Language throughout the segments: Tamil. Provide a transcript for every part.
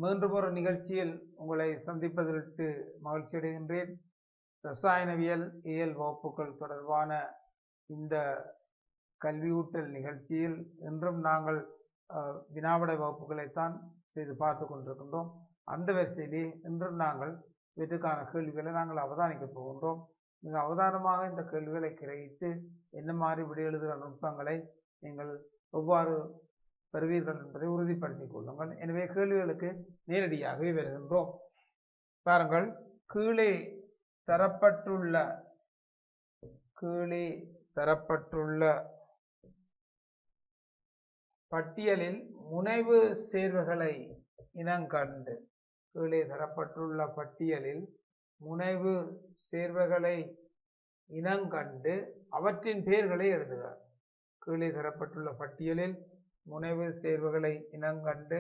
மீண்டும் ஒரு நிகழ்ச்சியில் உங்களை சந்திப்பதற்கு மகிழ்ச்சி அடைகின்றேன். ரசாயனவியல் இயல் வகுப்புகள் தொடர்பான இந்த கல்வியூட்டல் நிகழ்ச்சியில் இன்றும் நாங்கள் வினாவிடை வகுப்புகளைத்தான் செய்து பார்த்து கொண்டிருக்கின்றோம். அந்த வரிசையிலே இன்றும் நாங்கள் இவற்றுக்கான கேள்விகளை நாங்கள் அவதானிக்க போகின்றோம். மிக அவதானமாக இந்த கேள்விகளை கிரகித்து என்ன மாதிரி விடை எழுதுகிற நுட்பங்களை நீங்கள் எவ்வாறு பெறுவீர்கள் என்பதை உறுதிப்படுத்திக் கொள்ளுங்கள். எனவே கேள்விகளுக்கு நேரடியாகவே வருகின்றோம். பாருங்கள், கீழே தரப்பட்டுள்ள பட்டியலில் முனைவு சேர்வுகளை இனங்கண்டு கீழே தரப்பட்டுள்ள பட்டியலில் முனைவு சேர்வுகளை இனங்கண்டு அவற்றின் பெயர்களை எழுதுக. கீழே தரப்பட்டுள்ள பட்டியலில் முனைவு சேர்வுகளை இனங்கண்டு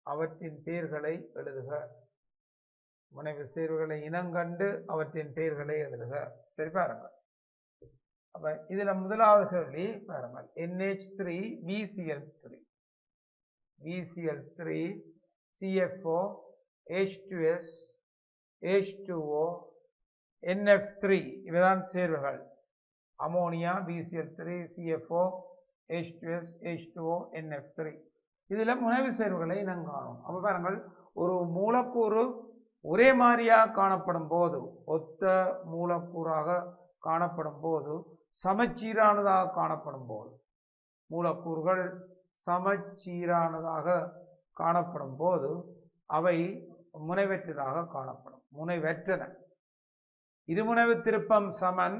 அவற்றின் பெயர்களை எழுதுக. முனைவு சேர்வுகளை இனங்கண்டு அவற்றின் பெயர்களை எழுதுக. சரி, பாருங்கள். அப்ப இதுல முதலாவது கேள்வி பாருங்கள், NH3 BCl3 CFO H2S H2O NF3 இவைதான் சேர்வுகள். Ammonia, BCl3, CFO, H2S, H2O, NF3. இதுல முனைவு சேர்வுகளை இனங்காணும். அப்ப பாருங்கள், ஒரு மூலக்கூறு ஒரே மாதிரியாக காணப்படும் போது, ஒத்த மூலக்கூறாக காணப்படும் போது, சமச்சீரானதாக காணப்படும் போது, மூலக்கூறுகள் சமச்சீரானதாக காணப்படும் போது அவை முனைவற்றதாக காணப்படும். முனைவற்றன. இருமுனைவு திருப்பம் சமன்.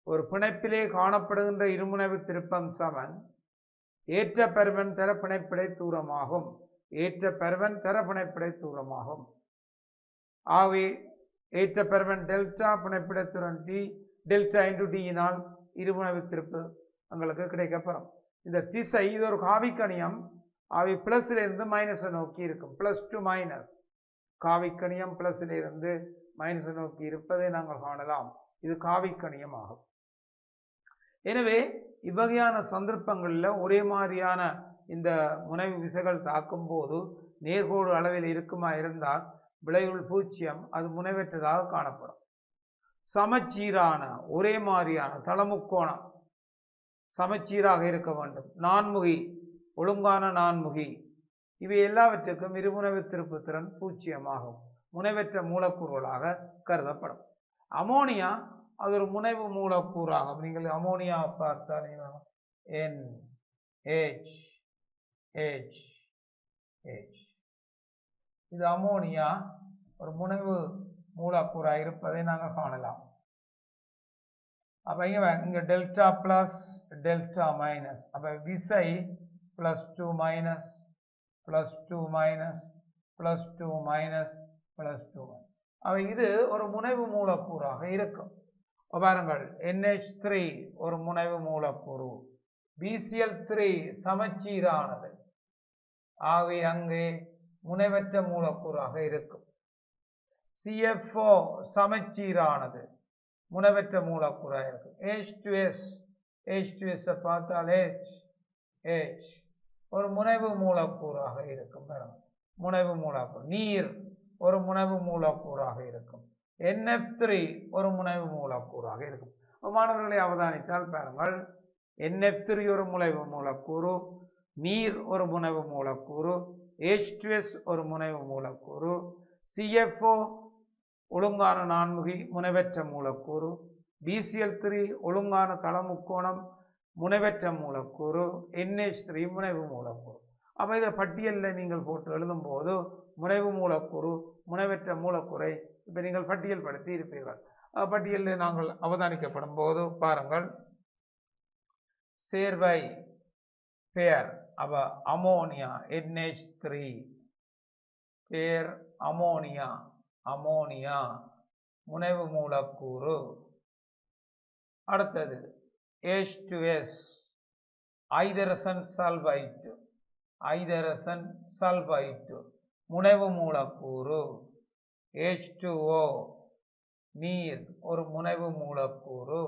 ஒரு பிணைப்பிலே காணப்படுகின்ற இருமுனைவு திருப்பம் சமன் ஏற்ற பருமன் தர பிணைப்பிடை தூரமாகும். ஏற்ற பருமன் தர பிணைப்பிடை தூரமாகும். ஆகவே ஏற்ற பருமன் டெல்டா, பிணைப்பிடை தூரம் டி, டெல்டா இன்டு டியினால் இருமுனைவு திருப்பு எங்களுக்கு கிடைக்கப்பெறும். இந்த திசை இது ஒரு காவிக்கணியம். அவை பிளஸ்ல இருந்து மைனஸை நோக்கி இருக்கும். Plus to minus. காவிக்கணியம் பிளஸ்ல இருந்து மைனஸை நோக்கி இருப்பதை நாங்கள் காணலாம். இது காவிக்கணியம் ஆகும். எனவே இவ்வகையான சந்தர்ப்பங்களில் ஒரே மாதிரியான இந்த முனைவு விசைகள் தாக்கும் போது நேர்கோடு அளவில் இருக்குமா இருந்தால் விளைவுள் 0, அது முனைவற்றதாக காணப்படும். சமச்சீரான ஒரே மாதிரியான தளமுக்கோணம் சமச்சீராக இருக்க வேண்டும். நான்முகி, ஒழுங்கான நான்முகி, இவை எல்லாவற்றுக்கும் இருமுனைவு திருப்பு திறன் 0 ஆகும். முனைவற்ற மூலக்கூறுகளாக கருதப்படும். அமோனியா அது ஒரு முனைவு மூலக்கூறாகும். நீங்கள் அமோனியா பார்த்தால் NH இது அமோனியா ஒரு முனைவு மூலக்கூறாக இருப்பதை நாங்கள் காணலாம். அப்ப இங்க டெல்டா பிளஸ் டெல்டா மைனஸ். அப்ப விசை +2 மைனஸ் +2 மைனஸ் +2 மைனஸ் +2. அப்ப இது ஒரு முனைவு மூலக்கூறாக இருக்கும். பாருங்கள், NH3 ஒரு முனைவு மூலக்கூறு, BCl3 சமச்சீரானது. ஆகவே அங்கே முனைவற்ற மூலக்கூறாக இருக்கும். CFO சமச்சீரானது, முனைவற்ற மூலக்கூறாக இருக்கும். H2S பார்த்தால் H ஒரு முனைவு மூலக்கூறாக இருக்கும். முனைவு மூலக்கூறு. நீர் ஒரு முனைவு மூலக்கூறாக இருக்கும். NF3 ஒரு முனைவு மூலக்கூறாக இருக்கும். மாணவர்களை அவதானித்தால் பாருங்கள், NF3 ஒரு முனைவு மூலக்கூறு, நீர் ஒரு முனைவு மூலக்கூறு, H2S ஒரு முனைவு மூலக்கூறு, CFO ஒழுங்கான நான்முகி முனைவற்ற மூலக்கூறு, BCl3 ஒழுங்கான தளமுக்கோணம் முனைவற்ற மூலக்கூறு, NH3 முனைவு மூலக்கூறு. அப்ப இதை பட்டியலில் நீங்கள் போட்டு எழுதும் போது முனைவு மூலக்கூறு முனைவற்ற மூலக்கூறை இப்ப நீங்கள் பட்டியல் படுத்தி இருப்பீர்கள். பட்டியலில் நாங்கள் அவதானிக்கப்படும் போது பாருங்கள், சேர்வை பெயர் அவ அமோனியா NH3 பெயர் அமோனியா முனைவு மூலக்கூறு. அடுத்தது H2S ஐதரசன் சல்பைட்டு முனைவு மூலக்கூறு. H2O நீர் ஒரு முனைவு மூலக்கூறு.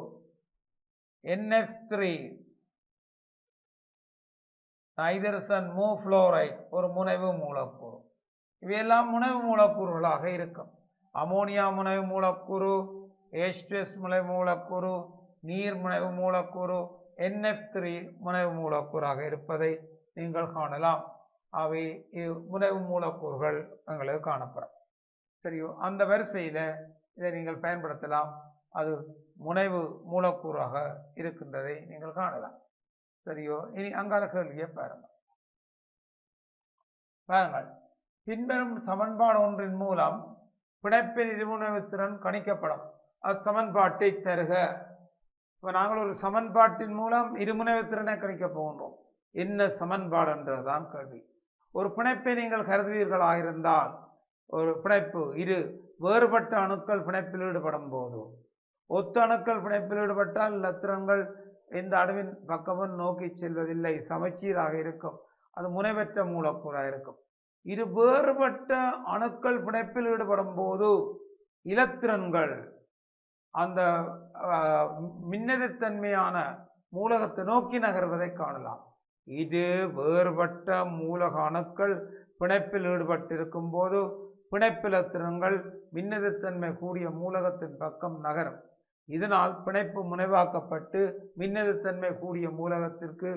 NF3 நைதரசன் மூஃப்ளோரைட் ஒரு முனைவு மூலக்கூறு. இவையெல்லாம் முனைவு மூலக்கூறுகளாக இருக்கும். அமோனியா முனைவு மூலக்கூறு, H2S முனைவு மூலக்கூறு, நீர் முனைவு மூலக்கூறு, NF3 முனைவு மூலக்கூறாக இருப்பதை நீங்கள் காணலாம். அவை முனைவு மூலக்கூறுகள் எங்களுக்கு காணப்படும். சரியோ, அந்த வரிசையில் இதை நீங்கள் பயன்படுத்தலாம். அது முனைவு மூலக்கூறாக இருக்கின்றதை நீங்கள் காணலாம். சரியோ, இனி அங்கால கேள்வியை பாருங்கள். பின்வரும் சமன்பாடு ஒன்றின் மூலம் பிணைப்பின் இருமுனைவு திறன் கணிக்கப்படும். அது சமன்பாட்டை தருக. இப்போ நாங்கள் ஒரு சமன்பாட்டின் மூலம் இருமுனைவு திறனை கணிக்க போகின்றோம். என்ன சமன்பாடு என்றதுதான் கேள்வி. ஒரு பிணைப்பை நீங்கள் கருதுவீர்களாக இருந்தால், ஒரு பிணைப்பு இரு வேறுபட்ட அணுக்கள் பிணைப்பில் ஈடுபடும் போது, ஒத்த அணுக்கள் பிணைப்பில் ஈடுபட்டால் இலத்திரன்கள் எந்த அணுவின் பக்கமும் நோக்கி செல்வதில்லை, சமச்சீராக இருக்கும். அது முனைவற்ற மூலக்கூறாக இருக்கும். இரு வேறுபட்ட அணுக்கள் பிணைப்பில் ஈடுபடும் போது இலத்திரன்கள் அந்த மின்னெதிர்த்தன்மையான மூலகத்தை நோக்கி நகர்வதை காணலாம். இது வேறுபட்ட மூலக அணுக்கள் பிணைப்பில் ஈடுபட்டிருக்கும் போது பிணைப்பிலத்திரன்கள் மின்னெதிர்த்தன்மை கூடிய மூலகத்தின் பக்கம் நகரும். இதனால் பிணைப்பு முனைவாக்கப்பட்டு மின்னெதிர்த்தன்மை கூடிய மூலகத்திற்கு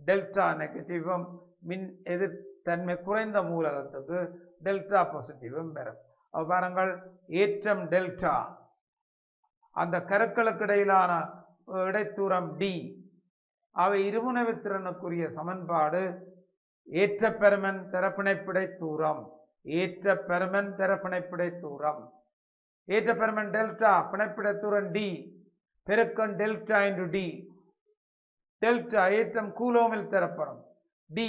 டெல்டா நெகட்டிவும், மின் எதிர்த்தன்மை குறைந்த மூலகத்துக்கு டெல்டா பாசிட்டிவும் பெறும். பாருங்கள், ஏற்றம் டெல்டா, அந்த கருக்களுக்கு இடையிலான இடைத்தூரம் டி. அவை இருமுனைவு திறனுக்குரிய சமன்பாடு ஏற்ற பெருமன் தரப்பிணைப்பிடை தூரம். ஏற்ற பெருமன் தரப்பிணைப்பிடை தூரம். ஏற்ற பெருமன் டெல்டா, பிணைப்பிடை தூரம் டி பெருக்கன் டெல்டா இன்டு டி. டெல்டா ஏற்றம் கூலோமில் தரப்படும், டி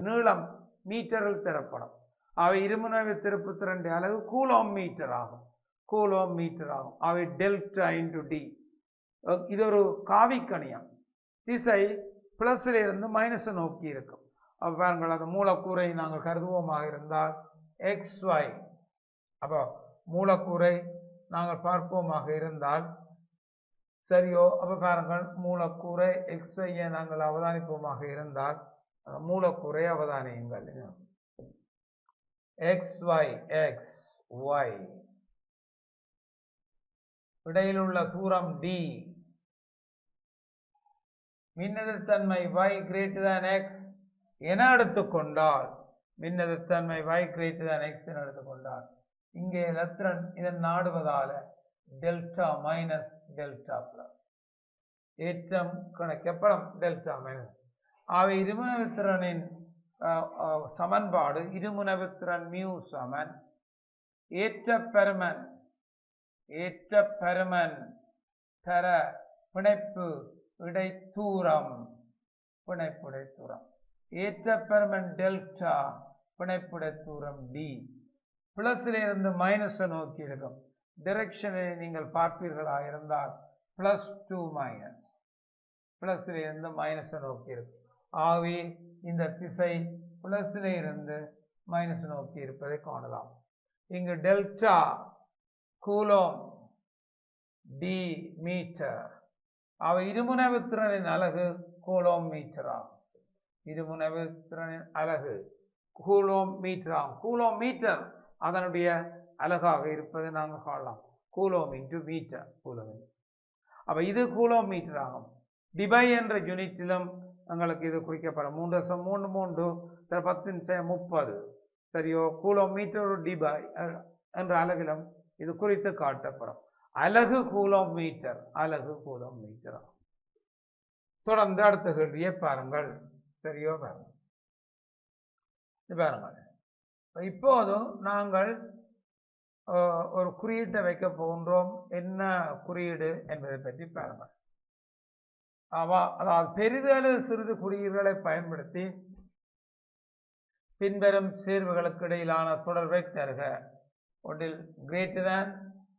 நீளம் மீட்டரில் தரப்படும். அவை இருமுனைவு திருப்பு திறன் அலகு கூலோம் மீட்டர் ஆகும். கூலோம் மீட்டர் ஆகும். அவை டெல்டா இன்டு டி. இது ஒரு காவிக்கணியம். திசை பிளஸில் இருந்து மைனஸை நோக்கி இருக்கும். பாருங்கள், அந்த மூலக்கூறை நாங்கள் கருதுவோமாக இருந்தால் XY, அப்போ மூலக்கூறை நாங்கள் பார்ப்போமாக இருந்தால் சரியோ, அப்போ பாருங்கள், மூலக்கூறை XYயை நாங்கள் அவதானிப்போமாக இருந்தால் மூலக்கூறை அவதானியுங்கள். XY XY இடையில் உள்ள தூரம் D. மின்னெதிர்த்தன்மை Y greater than X என எடுத்துக்கொண்டால், மின்னெதிர்த்தன்மை Y greater than X என எடுத்துக்கொண்டால், இங்கே எலக்ட்ரான் இதன் நாடுவதால டெல்டா மைனஸ் டெல்டா பிளஸ் ஏற்றம் கணக்கப்படும். டெல்டா மைனஸ் அவை இருமுனைவுத்திறனின் சமன்பாடு இருமுனைவுத்திறன் மியூ சமன் ஏற்ற பெருமன் தர பிணைப்பு இடைத்தூரம். பிணைப்புடை தூரம் ஏற்ற பெருமன் டெல்டா, பிணைப்புடை தூரம் டி. பிளஸில் இருந்து மைனஸை நோக்கி இருக்கும். டிரெக்ஷனை நீங்கள் பார்ப்பீர்களாக இருந்தால் +2 மைனஸ், பிளஸில் இருந்து மைனஸை நோக்கி இருக்கும். ஆகவே இந்த திசை பிளஸில் இருந்து மைனஸ் நோக்கி இருப்பதை காணலாம். இங்கு டெல்டா கூலோம், டி மீட்டர். அவை இருமுனைவு திறனின் அலகு கூலோம் மீட்டர் ஆகும். இருமுனைவு திறனின் அலகு கூலோம் மீட்டர் ஆகும். கூலோம் மீட்டர் அதனுடைய அலகாக இருப்பதை நாங்கள் காணலாம். கூலோம் இன்டு மீட்டர், கூலோம். அப்போ இது கூலோம் மீட்டர் ஆகும். டிபை என்ற யூனிட்டிலும் எங்களுக்கு இது குறிக்கப்படும். 3.33 10 சரியோ, கூலோம் மீட்டர் டிபை என்ற அலகிலும் இது குறித்து காட்டப்படும். அலகு கூலோம் மீட்டர், அலகு கூலோம் மீட்டர் ஆகும். தொடர்ந்து அடுத்த கேள்வியை பாருங்கள். சரியோ, பாருங்கள். இப்போது நாங்கள் ஒரு குறியீட்டை வைக்க போகின்றோம். என்ன குறியீடு என்பதை பற்றி பாருங்கள். அதாவது பெரிது அல்லது சிறிது குறியீடுகளை பயன்படுத்தி பின்வரும் சேர்வுகளுக்கு இடையிலான தொடர்பை தருக. ஒன்றில் கிரேட்டர் தேன்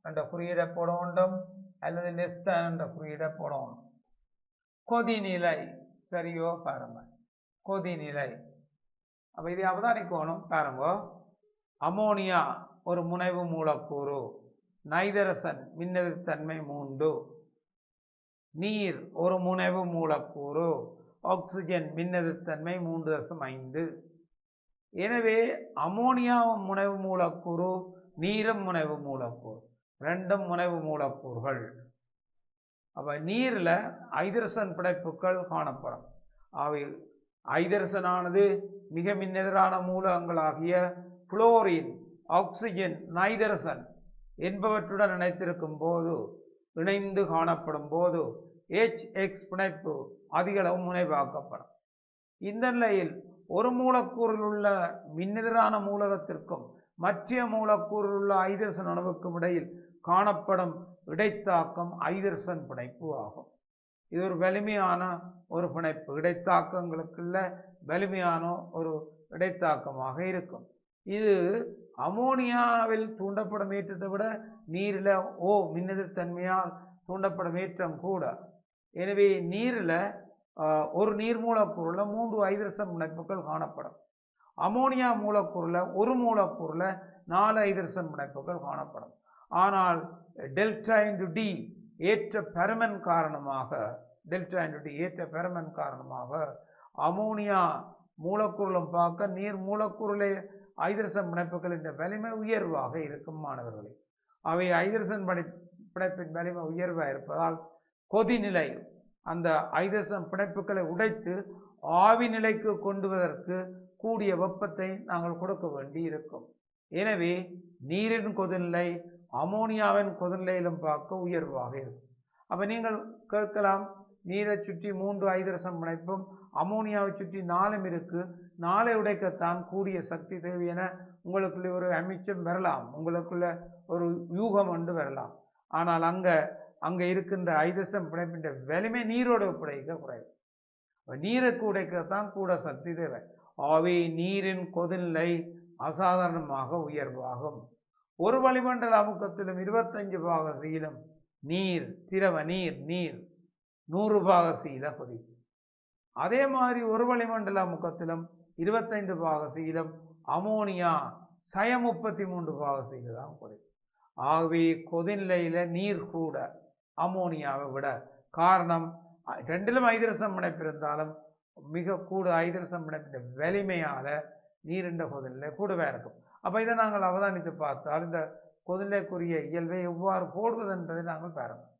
என்ற குறியீடை போட வேண்டும், அல்லது லெஸ் தேன் என்ற குறியீடை போட வேண்டும். கொதிநிலை, சரியோ பாருங்க, கொதிநிலை. அப்போ இதை அவதானிக்கணும். பாருங்க, அமோனியா ஒரு முனைவு மூலக்கூறு, நைதரசன் மின்னெதிர்த்தன்மை 3, நீர் ஒரு முனைவு மூலக்கூறு. ஆக்சிஜன் மின்னெதிர்த்தன்மை 3.5. எனவே அமோனியா முனைவு மூலக்கூறு, நீரும் முனைவு மூலக்கூறு, ரெண்டும் முனைவு மூலக்கூறுகள். அப்போ நீரில் ஐதரசன் பிணைப்புகள் காணப்படும். அவை ஐதரசனானது மிக மின்னெதிரான மூலகங்களாகிய புளோரின், ஆக்சிஜன், நைதரசன் என்பவற்றுடன் இணைந்து காணப்படும் போது HX பிணைப்பு அதிகளவு முனைவாக்கப்படும். இந்த நிலையில் ஒரு மூலக்கூறில் உள்ள மின்னெதிரான மூலகத்திற்கும் மற்ற மூலக்கூறில் உள்ள ஐதரசன் அணுவுக்கும் இடையில் காணப்படும் இடைத்தாக்கம் ஐதரசன் பிணைப்பு ஆகும். இது ஒரு வலிமையான ஒரு பிணைப்பு, இடைத்தாக்கங்களுக்குள்ள வலிமையான ஒரு இடைத்தாக்கமாக இருக்கும். இது அமோனியாவில் தூண்டப்படும் ஏற்றத்தை விட நீரில் மின்னெதிர்த்தன்மையால் தூண்டப்படும் ஏற்றம் கூட. எனவே நீரில் ஒரு நீர் மூலக்கூறுல 3 ஐதரசன் பிணைப்புகள் காணப்படும். அமோனியா மூலக்கூறுல ஒரு மூலக்கூறுல 4 ஐதரசன் பிணைப்புகள் காணப்படும். ஆனால் டெல்டா இன்டு டி ஏற்ற பெருமன் காரணமாக அமோனியா மூலக்கூறுகளும் பார்க்க நீர் மூலக்கூறுலே ஐதரசன் பிணைப்புகளின் வலிமை உயர்வாக இருக்கும் மாணவர்களே. அவை ஐதரசன் பிணைப்பின் வலிமை உயர்வாக இருப்பதால் கொதிநிலை அந்த ஐதரசன் பிணைப்புகளை உடைத்து ஆவி நிலைக்கு கொண்டுவதற்கு கூடிய வெப்பத்தை நாங்கள் கொடுக்க வேண்டி இருக்கும். எனவே நீரின் கொதிநிலை அமோனியாவின் கொதிநிலையிலும் பார்க்க உயர்வாக இருக்கும். அப்போ நீங்கள் கேட்கலாம், நீரை சுற்றி 3 ஐதரசன் பிணைப்பும் அமோனியாவை சுற்றி 4 இருக்கு, 4 உடைக்கத்தான் கூடிய சக்தி தேவை என உங்களுக்குள்ள ஒரு அமைச்சம் வரலாம், உங்களுக்குள்ள ஒரு யூகம் ஒன்று வரலாம். ஆனால் அங்கே இருக்கின்ற ஐதரசன் பிணைப்பின் வலிமை நீரோடு ஒப்படைக்க குறைவு. நீருக்கு உடைக்கத்தான் கூட சக்தி தேவை. ஆகவே நீரின் கொதிநிலை அசாதாரணமாக உயர்வாகும். ஒரு வளிமண்டல அமுக்கத்திலும் 25 பாக சீலம் நீர், திரவ நீர் 100 பாக சீல கொதிக்கும். அதே மாதிரி ஒரு வளிமண்டல அமுக்கத்திலும் 25 பாக சீலம் அமோனியா 33 பாக சீல தான் கொதிக்கும். ஆகவே கொதிநிலையில நீர் கூட அமோனியாவை விட. காரணம், ரெண்டிலும் ஐதரசன் பிணைப்பு இருந்தாலும் மிக கூட ஐதரசன் பிணைப்பின் வலிமையால நீரின் கொதிநிலை கூடவே இருக்கும். அப்போ இதை நாங்கள் அவதானித்து பார்த்தால் இந்த கொதிநிலைக்குரிய இயல்பை எவ்வாறு போடுவது என்பதை நாங்கள் பாருங்கள்.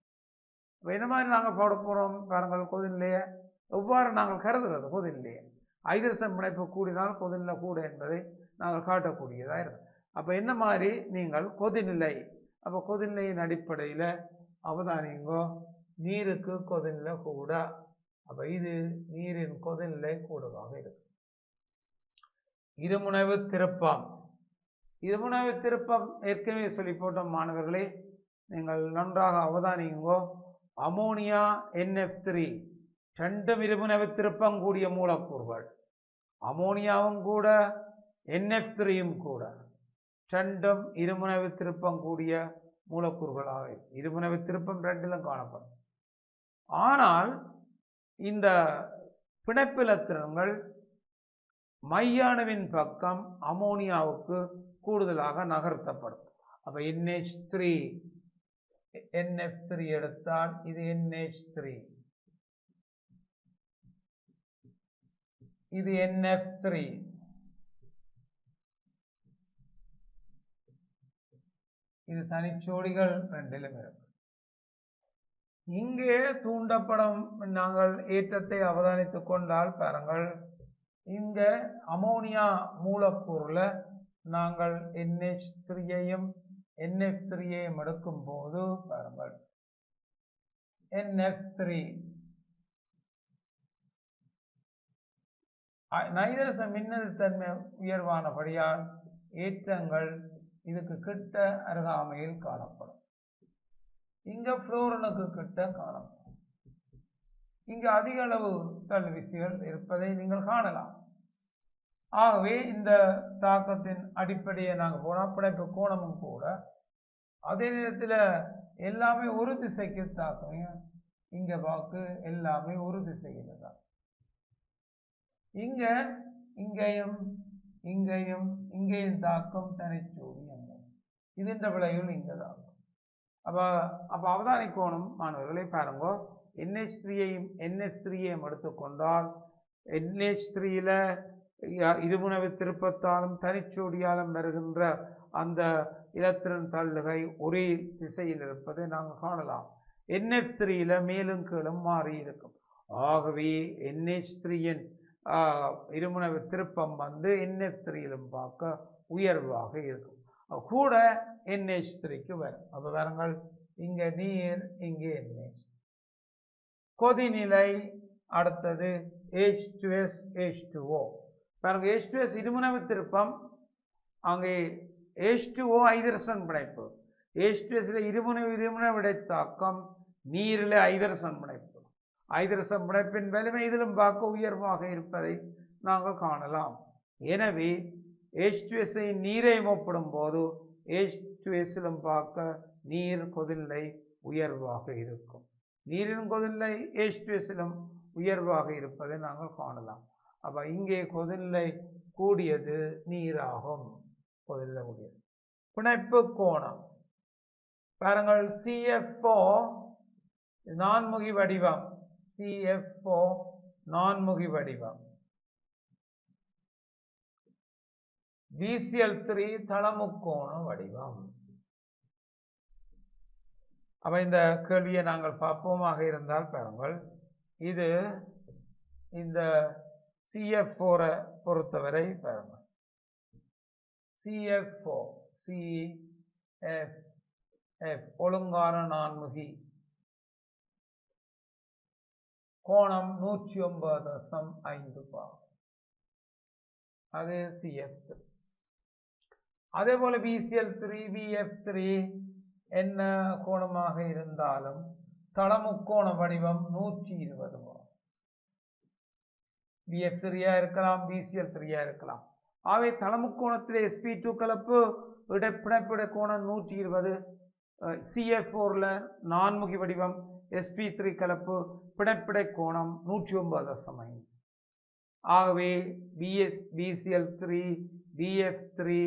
இப்போ என்ன மாதிரி நாங்கள் போட போகிறோம் பாருங்கள். கொதிநிலையை எவ்வாறு நாங்கள் கருதுகிறது, கொதிநிலையை ஐதரசன் பிணைப்பு கூடினால் கொதிநிலை கூட என்பதை நாங்கள் காட்டக்கூடியதாக இருக்கும். அப்போ என்ன மாதிரி நீங்கள் கொதிநிலை, அப்போ கொதிநிலையின் அடிப்படையில் அவதானிங்கோ, நீருக்கு கொதிநிலை கூட. அப்போ இது நீரின் கொதிநிலை கூடவாக இருக்கும். இருமுனைவு திருப்பம் ஏற்கனவே சொல்லி போட்டோம் மாணவர்களே, நீங்கள் நன்றாக அவதானிங்கோ. அமோனியா NF3 ரெண்டும் இருமுனைவு திருப்பம் கூடிய மூலக்கூறுகள். அமோனியாவும் கூட NF3யும் கூட ரெண்டும் இருமுனைவு திருப்பம் கூடிய மூலக்கூறுகளாக இருமுனைவு திருப்பம் ரெண்டிலும் காணப்படும். ஆனால் இந்த பிணைப்பிலத்திரங்கள் மையாணுவின் பக்கம் அமோனியாவுக்கு கூடுதலாக நகர்த்தப்படும். அப்ப NF3 எடுத்தால் இது NH3, இது NF3, இது தனிச்சோடிகள் ரெண்டிலும் இருக்கும். இங்கே தூண்டப்படும் நாங்கள் ஏற்றத்தை அவதானித்துக் கொண்டால் பாருங்கள், இங்க அமோனியா மூலக்கூறுல நாங்கள் NH3யையும் NF3யையும் எடுக்கும் போது பாருங்கள், NF3 நைதரசன் மின்னெதிர்த்தன்மை உயர்வானபடியால் ஏற்றங்கள் இதுக்கு கிட்ட அருகாமையில் காணப்படும். இங்க புளோரினுக்கு கிட்ட காணப்படும். இங்கு அதிக அளவு தள்ளுவிசைகள் இருப்பதை நீங்கள் காணலாம். ஆகவே இந்த தாக்கத்தின் அடிப்படையை நாங்கள் போனால் பிணைப்பு கோணமும் கூட அதே நேரத்தில் எல்லாமே ஒரு திசைக்கு தாக்கம். இங்க வாக்கு எல்லாமே ஒரு திசையில் தான். இங்கேயும் தாக்கம் தனிச்சோடி இது இந்த விளைவில் இங்க தாக்கம். அப்ப அவதானிக்கோணும் மாணவர்களை பாருங்க. NH3ஐயும் NH3ஐயும் எடுத்துக்கொண்டால் NH3ல இருமுனைவு திருப்பத்தாலும் தனிச்சோடியாலும் வருகின்ற அந்த எலக்ட்ரான் தள்ளுகை ஒரே திசையில் இருப்பதை நாங்கள் காணலாம். NF3ல மேலும் கீழும் மாறி இருக்கும். ஆகவே NH3ன் இருமுனைவு திருப்பம் வந்து NF3லும் பார்க்க உயர்வாக இருக்கும். கூட NH3க்கு வரும். அப்ப பாருங்கள், இங்க நீர், இங்கே NH. கொதிநிலை அடுத்தது H2S H2O. பாருங்க, H2S இருமுனைவு திருப்பம், அங்கே H2O ஐதரசன் பிணைப்பு. H2Sல இருமுனைவு இடைத்தாக்கம், நீரில் ஐதரசன் பிணைப்பு. ஐதரசன் பிணைப்பின் வலிமை இதிலும் பார்க்க உயர்வாக இருப்பதை நாங்கள் காணலாம். எனவே H2S நீரை ஒப்பிடும் போது H2Sலும் பார்க்க நீர் கொதிநிலை உயர்வாக இருக்கும். நீரின் கொதிநிலை H2Sலும் உயர்வாக இருப்பதை நாங்கள் காணலாம். அப்ப இங்கே கொதிநிலை கூடியது நீராகும். கொதிநிலை கூடியது. பிணைப்பு கோணம் பாருங்கள், CFO நான்முகி வடிவம். CFO நான்முகி வடிவம். BCl3 தளமுக்கோண வடிவம். அப்ப இந்த கேள்வியை நாங்கள் பார்ப்போமாக இருந்தால் பாருங்கள், இது இந்த CF4 பொறுத்தவரை பாருங்கள், CF4 CF ஒழுங்கான நான்முகி, கோணம் 109.5 பாகம். அது CF3. அதே போல BCl3 BF3 என்ன கோணமாக இருந்தாலும் தளமுக்கோண வடிவம் 120 பாகம். BF3 இருக்கலாம், BCl3 இருக்கலாம். ஆகவே தளமுக்கோணத்திலே sp2 கலப்பு பிணைப்புடைய கோணம் 120. CF4ல நான்முகி வடிவம் sp3 கலப்பு பிணைப்பிடை கோணம் 109.5. ஆகவே BCl3 BF3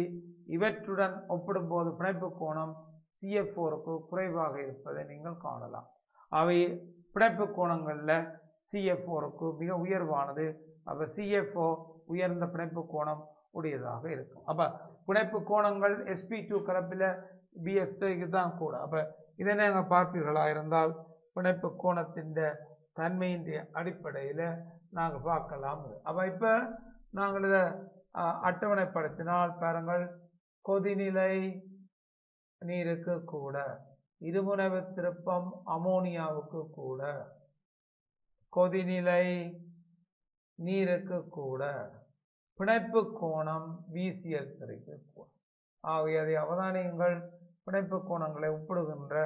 இவற்றுடன் ஒப்பிடும்போது பிணைப்பு கோணம் CF4க்கு குறைவாக இருப்பதை நீங்கள் காணலாம். அவை பிணைப்பு கோணங்கள்ல CF4க்கு மிக உயர்வானது. அப்ப CFO உயர்ந்த பிணைப்பு கோணம் உடையதாக இருக்கும். அப்ப பிணைப்பு கோணங்கள் sp2 கலப்பில BF3க்கு தான் கூட. அப்ப இதை நாங்கள் பார்ப்பீர்களா இருந்தால் பிணைப்பு கோணத்தின் தன்மையின் அடிப்படையில் நாங்கள் பார்க்கலாம். அப்ப இப்ப நாங்கள் இதை அட்டவணைப்படுத்தினால் பாருங்கள், கொதிநிலை நீருக்கு கூட, இருமுனைவு திருப்பம் அமோனியாவுக்கு கூட, கொதிநிலை நீருக்கு கூட, பிணைப்பு கோணம் BCl3க்கு கூட. ஆகிய அதை அவதானியங்கள் பிணைப்பு கோணங்களை ஒப்பிடுகின்ற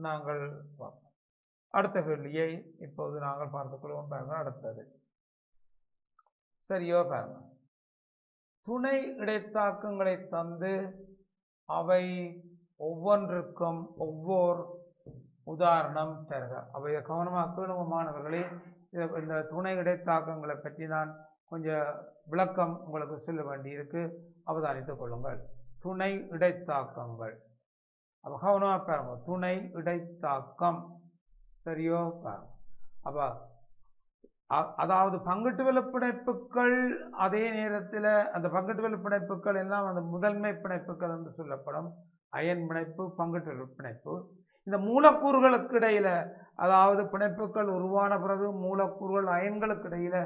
நாங்கள் பார்ப்போம். அடுத்த கேள்வியை இப்போது நாங்கள் பார்த்துக் கொள்வோம். பாருங்க, அடுத்தது சரியோ பாருங்க, துணை இடைத்தாக்கங்களை தந்து அவை ஒவ்வொன்றுக்கும் ஒவ்வொரு உதாரணம் தருக. அவை கவனமாக கேளுங்க மாணவர்களே. இந்த துணை இடைத்தாக்கங்களை பற்றி நான் கொஞ்சம் விளக்கம் உங்களுக்கு சொல்ல வேண்டியிருக்கு, அவதானித்துக் கொள்ளுங்கள். துணை இடைத்தாக்கங்கள், அப்ப கவனமாக பாருங்க, துணை இடைத்தாக்கம் சரியோ பாருங்க. அப்ப அதாவது பங்கீட்டு பிணைப்புகள், அதே நேரத்தில் அந்த பங்கீட்டு பிணைப்புகள் எல்லாம் அந்த முதன்மை பிணைப்புகள் என்று சொல்லப்படும். அயன் பிணைப்பு, பங்கீட்டு பிணைப்பு. இந்த மூலக்கூறுகளுக்கு இடையில, அதாவது பிணைப்புகள் உருவான பிறகு மூலக்கூறுகள் அயன்களுக்கு இடையில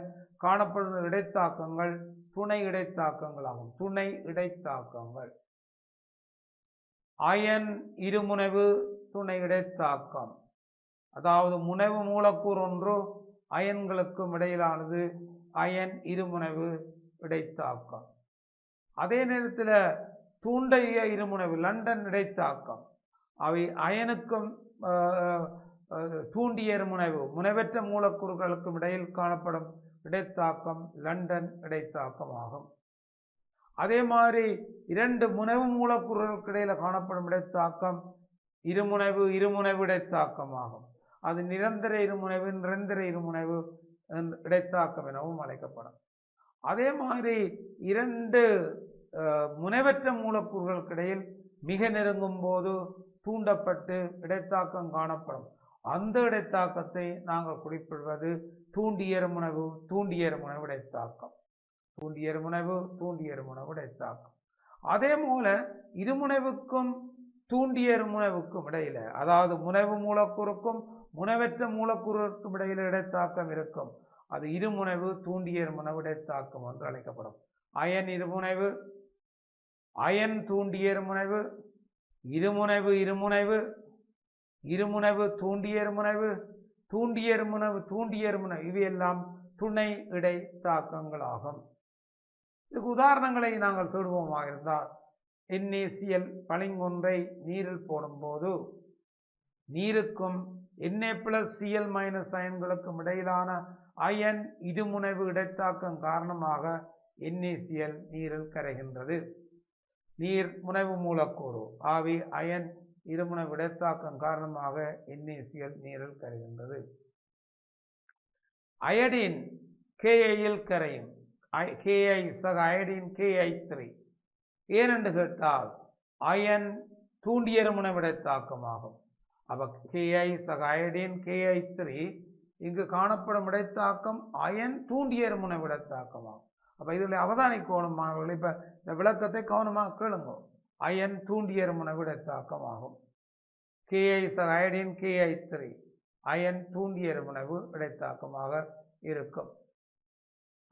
காணப்படும் இடைத்தாக்கங்கள் துணை இடைத்தாக்கங்கள் ஆகும். துணை இடைத்தாக்கங்கள் அயன் இருமுனைவு துணை இடைத்தாக்கம், அதாவது முனைவு மூலக்கூறு ஒன்று அயன்களுக்கும் இடையிலானது அயன் இருமுனைவு இடைத்தாக்கம். அதே நேரத்தில் தூண்டைய இருமுனைவு லண்டன் இடைத்தாக்கம், அவை அயனுக்கும் தூண்டிய இருமுனைவு முனைவற்ற மூலக்கூறுகளுக்கும் இடையில் காணப்படும் இடைத்தாக்கம் லண்டன் இடைத்தாக்கம் ஆகும். அதே மாதிரி இரண்டு முனைவு மூலக்கூறுகளுக்கு இடையில காணப்படும் இடைத்தாக்கம் இருமுனைவு இடைத்தாக்கம் ஆகும். அது நிரந்தர இருமுனைவு, நிரந்தர இருமுனைவு இடைத்தாக்கம் எனவும் அழைக்கப்படும். அதே மாதிரி இரண்டு முனைவற்ற மூலக்கூறுகளுக்கு இடையில் மிக நெருங்கும் போது தூண்டப்பட்டு இடைத்தாக்கம் காணப்படும். அந்த இடைத்தாக்கத்தை நாங்கள் குறிப்பிடுவது தூண்டியெருமுனைவு தூண்டியெருமுனைவு இடைத்தாக்கம். தூண்டியெருமுனைவு தூண்டியெருமுனைவு இடைத்தாக்கம். அதே போல இருமுனைவுக்கும் தூண்டியெருமுனைவுக்கும் இடையில, அதாவது முனைவு மூலக்கூறுக்கும் முனைவற்ற மூலக்கூறுக்கும் இடையில இடைத்தாக்கம் இருக்கும். அது இருமுனைவு தூண்டியெருமுனைவு இடைத்தாக்கம் என்று அழைக்கப்படும். அயன் இருமுனைவு, அயன் தூண்டியெருமுனைவு, இருமுனைவு இருமுனைவு, இருமுனைவு தூண்டியெருமுனைவு, தூண்டியெருமுனைவு தூண்டியெருமுனைவு, இவையெல்லாம் துணை இடைத்தாக்கங்களாகும். இதுக்கு உதாரணங்களை நாங்கள் தேடுவோமாக இருந்தால், NaCl பளிங்கொன்றை நீரில் போடும்போது நீருக்கும் Na+Cl- அயன்களுக்கும் இடையிலான அயன் இருமுனைவு இடைத்தாக்கம் காரணமாக NaCl நீரில் கரைகின்றது. நீர் முனைவு மூலக்கூறு ஆவி அயன் இருமுனைவு இடைத்தாக்கம் காரணமாக NaCl நீரில் கரைகின்றது. அயடின் Ki-யில் கரையும். Ki சக அயடின் Ki3 ஏனென்று கேட்டால் அயன் தூண்டியெருமுனைவு இடைத்தாக்கமாகும். அப்ப Ki சக அயடின் Ki3 இங்கு காணப்படும் இடைத்தாக்கம் அயன் தூண்டியெருமுனைவு இடைத்தாக்கமாகும். அப்ப இதில் அவதானிக்கணும் மாணவர்கள். இப்ப இந்த விளக்கத்தை கவனமாக கேளுங்க. அயன் தூண்டியெருமுனைவு இடைத்தாக்கமாகும். Ki சக அயடின் Ki3 அயன் தூண்டியெருமுனைவு இடைத்தாக்கமாக இருக்கும்.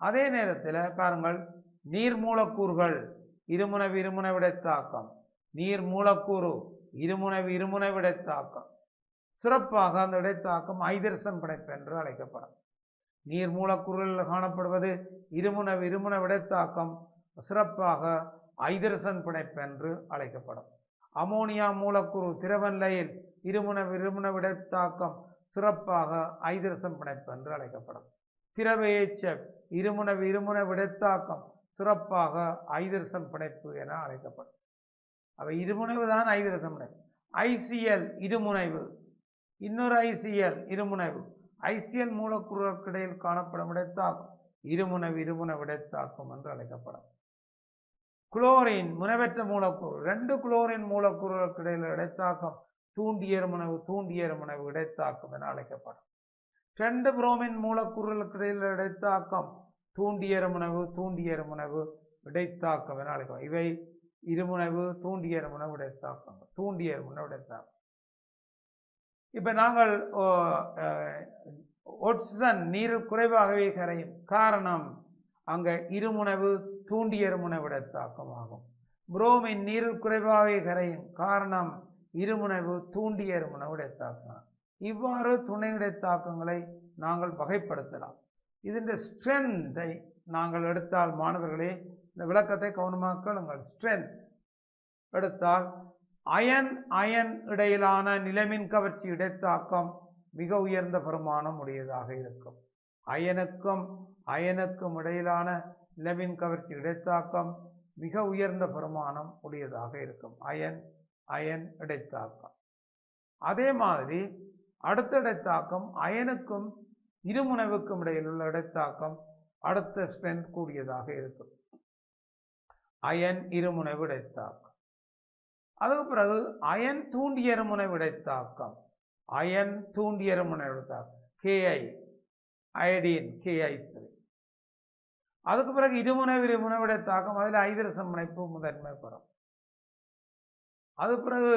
அதே நேரத்தில் பாருங்கள், நீர் மூலக்கூறுகள் இருமுனைவு இருமுனைவு இடைத்தாக்கம், நீர் மூலக்கூறு இருமுனைவு இருமுனைவு இடைத்தாக்கம், சிறப்பாக அந்த இடைத்தாக்கம் ஐதரசன் பிணைப்பு என்று அழைக்கப்படும். நீர் மூலக்கூறுகளில் காணப்படுவது இருமுனைவு இருமுனைவு இடைத்தாக்கம், சிறப்பாக ஐதரசன் பிணைப்பு என்று அழைக்கப்படும். அமோனியா மூலக்கூறு திரவ நிலையில் இருமுனைவு இருமுனைவு இடைத்தாக்கம், சிறப்பாக ஐதரசன் பிணைப்பு என்று அழைக்கப்படும். திரவ HF இருமுனைவு இருமுனைவு இடைத்தாக்கம், சிறப்பாக ஐதரசன் பிணைப்பு என அழைக்கப்படும். அவை இருமுனைவு தான் ஐதரசன் பிணைப்பு. ICl இருமுனைவு, இன்னொரு ICl இருமுனைவு. ICl மூலக்கூறுகளுக்கு இடையில் காணப்படும் இடைத்தாக்கம் இருமுனைவு இருமுனைவு இடைத்தாக்கம் என்று அழைக்கப்படும். குளோரின் முனைவற்ற மூலக்கூறு, 2 குளோரின் மூலக்கூறுகளுக்கு இடையில் இடைத்தாக்கம் தூண்டியெருமுனைவு தூண்டியெருமுனைவு இடைத்தாக்கம் என அழைக்கப்படும். 2 புரோமின் மூலக்கூறுகளுக்கு இடையில் இடைத்தாக்கம் தூண்டியெருமுனைவு தூண்டியெருமுனைவு இடைத்தாக்கம் என அழைக்கப்படும். இவை இருமுனைவு தூண்டியெருமுனைவு இடைத்தாக்கங்கள், தூண்டியெருமுனைவு இடைத்தாக்கம். இப்ப நாங்கள் ஒட்சன் நீரில் குறைவாகவே கரையும். காரணம், அங்க இருமுனைவு தூண்டியெருமுனைவு இடைத்தாக்கம் ஆகும். புரோமின் நீரில் குறைவாகவே கரையும். காரணம், இருமுனைவு தூண்டியெருமுனைவு இடைத்தாக்கம். இவ்வாறு துணை இடைத்தாக்கங்களை நாங்கள் வகைப்படுத்தலாம். இதன் ஸ்ட்ரென்த்தை நாங்கள் எடுத்தால் மாணவர்களே, இந்த விளக்கத்தை கவனமாக கேளுங்கள். ஸ்ட்ரென்த் எடுத்தால் அயன் அயன் இடையிலான நிலமின் கவர்ச்சி இடைத்தாக்கம் மிக உயர்ந்த பெருமானம் உடையதாக இருக்கும். அயனுக்கும் அயனுக்கும் இடையிலான நிலமின் கவர்ச்சி இடைத்தாக்கம் மிக உயர்ந்த பெருமானம் உடையதாக இருக்கும். அயன் அயன் இடைத்தாக்கம். அதே மாதிரி அடுத்த இடைத்தாக்கம் அயனுக்கும் இருமுனைவுக்கும் இடையில் உள்ள இடைத்தாக்கம் அடுத்த ஸ்ட்ரென்த் கூடியதாக இருக்கும். அயன் இருமுனைவு இடைத்தாக்கம். அதுக்கு பிறகு அயன் தூண்டியெருமுனைவு இடைத்தாக்கம், அயன் தூண்டியெருமுனைவு இடைத்தாக்கம் Ki அயடின் Ki3. அதுக்கு பிறகு இருமுனைவு இருமுனைவு இடைத்தாக்கம், அதில் ஐதரசன் பிணைப்பு முதன்மை பெறும். அது பிறகு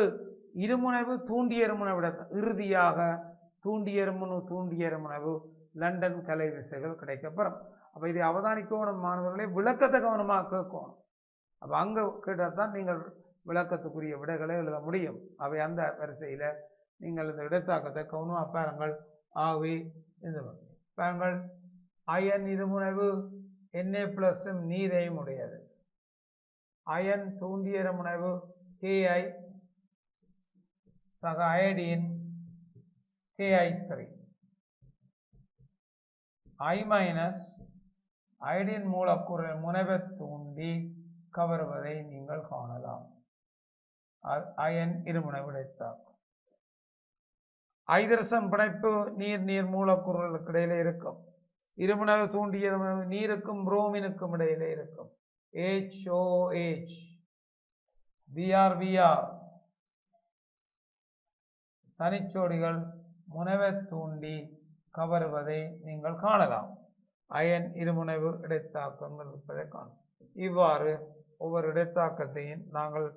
இருமுனைவு தூண்டியெருமுனைவு இடைத்தாக்கம், இறுதியாக தூண்டியெருமுனைவு லண்டன் கலை விசைகள் கிடைக்கப்பெறும். அப்ப இதை அவதானிக்கணும் மாணவர்களே, விளக்கத்தை கவனமாக கேட்கணும். அப்ப அங்க கேட்டால்தான் நீங்கள் விளக்கத்துக்குரிய விடைகளை எழுத முடியும். அவை அந்த வரிசையில நீங்கள் இந்த இடைத்தாக்கத்தை கவனமாக பாருங்கள். ஆகவே இந்த பாருங்கள், அயன் இருமுனைவு Na+ நீரையும் உடையது. அயன் தூண்டியெருமுனைவு Ki சக அயடின் Ki3. I- அயடின் மூலக்கூறு முனைவை தூண்டி கவர்வதை நீங்கள் காணலாம். அயன் இருமுனைவு இடைத்தாக்கம். ஐதரசன் பிணைப்பு நீர் நீர் மூலக்கூறுகளுக்கு இடையிலே இருக்கும். இருமுனைவு தூண்டியெருமுனைவு நீருக்கும் புரோமினுக்கும் இடையிலே இருக்கும். HOH BR தனிச்சோடிகள் முனைவை தூண்டி கவருவதை நீங்கள் காணலாம். அயன் இருமுனைவு இடைத்தாக்கங்கள் இருப்பதை காணும். இவ்வாறு ஒவ்வொரு இடைத்தாக்கத்தையும் நாங்கள்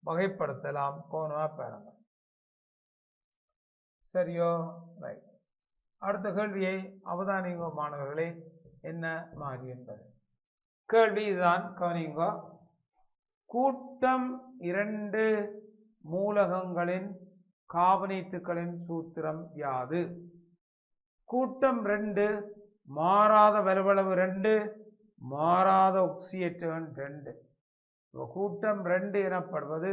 வகைப்படுத்தலாம். கோணமா பாருங்கள். சரியோ? ரைட். அடுத்த கேள்வியை அவதானிங்க மாணவர்களே. என்ன மாறி என்பது கேள்வி இதுதான். கவனிங்க. கூட்டம் 2 மூலகங்களின் காபனீட்டுகளின் சூத்திரம் யாது? கூட்டம் 2 மாறாத வலுவளவு 2 மாறாத ஒக்சியேற்றன் 2. கூட்டம் 2 எனப்படுவது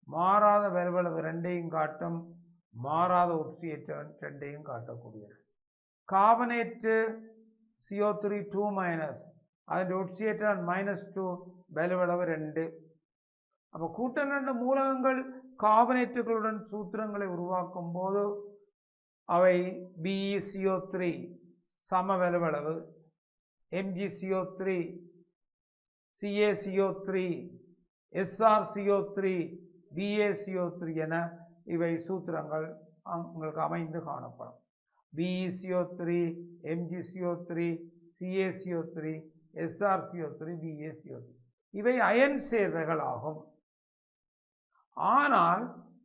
மாறாத வலுவளவு 2ஐயும் காட்டும், மாறாத ஒக்சியேற்றன் 2ஐயும் காட்டக்கூடியது. காபனேற்று CO3 2- அதன் ஒக்சியேற்றன் -2 வலுவளவு 2. அப்போ கூட்டம் 2 மூலகங்கள் காபனேற்றுகளுடன் சூத்திரங்களை உருவாக்கும் போது அவை BeCO3 சம வலுவளவு, MgCO3 CaCO3 SrCO3 BaCO3 என இவை சூத்திரங்கள் உங்களுக்கு அமைந்து காணப்படும். BeCO3 MgCO3 CaCO3 SrCO3 BaCO3 இவை அயன் சேர்வைகள் ஆகும். ஆனால்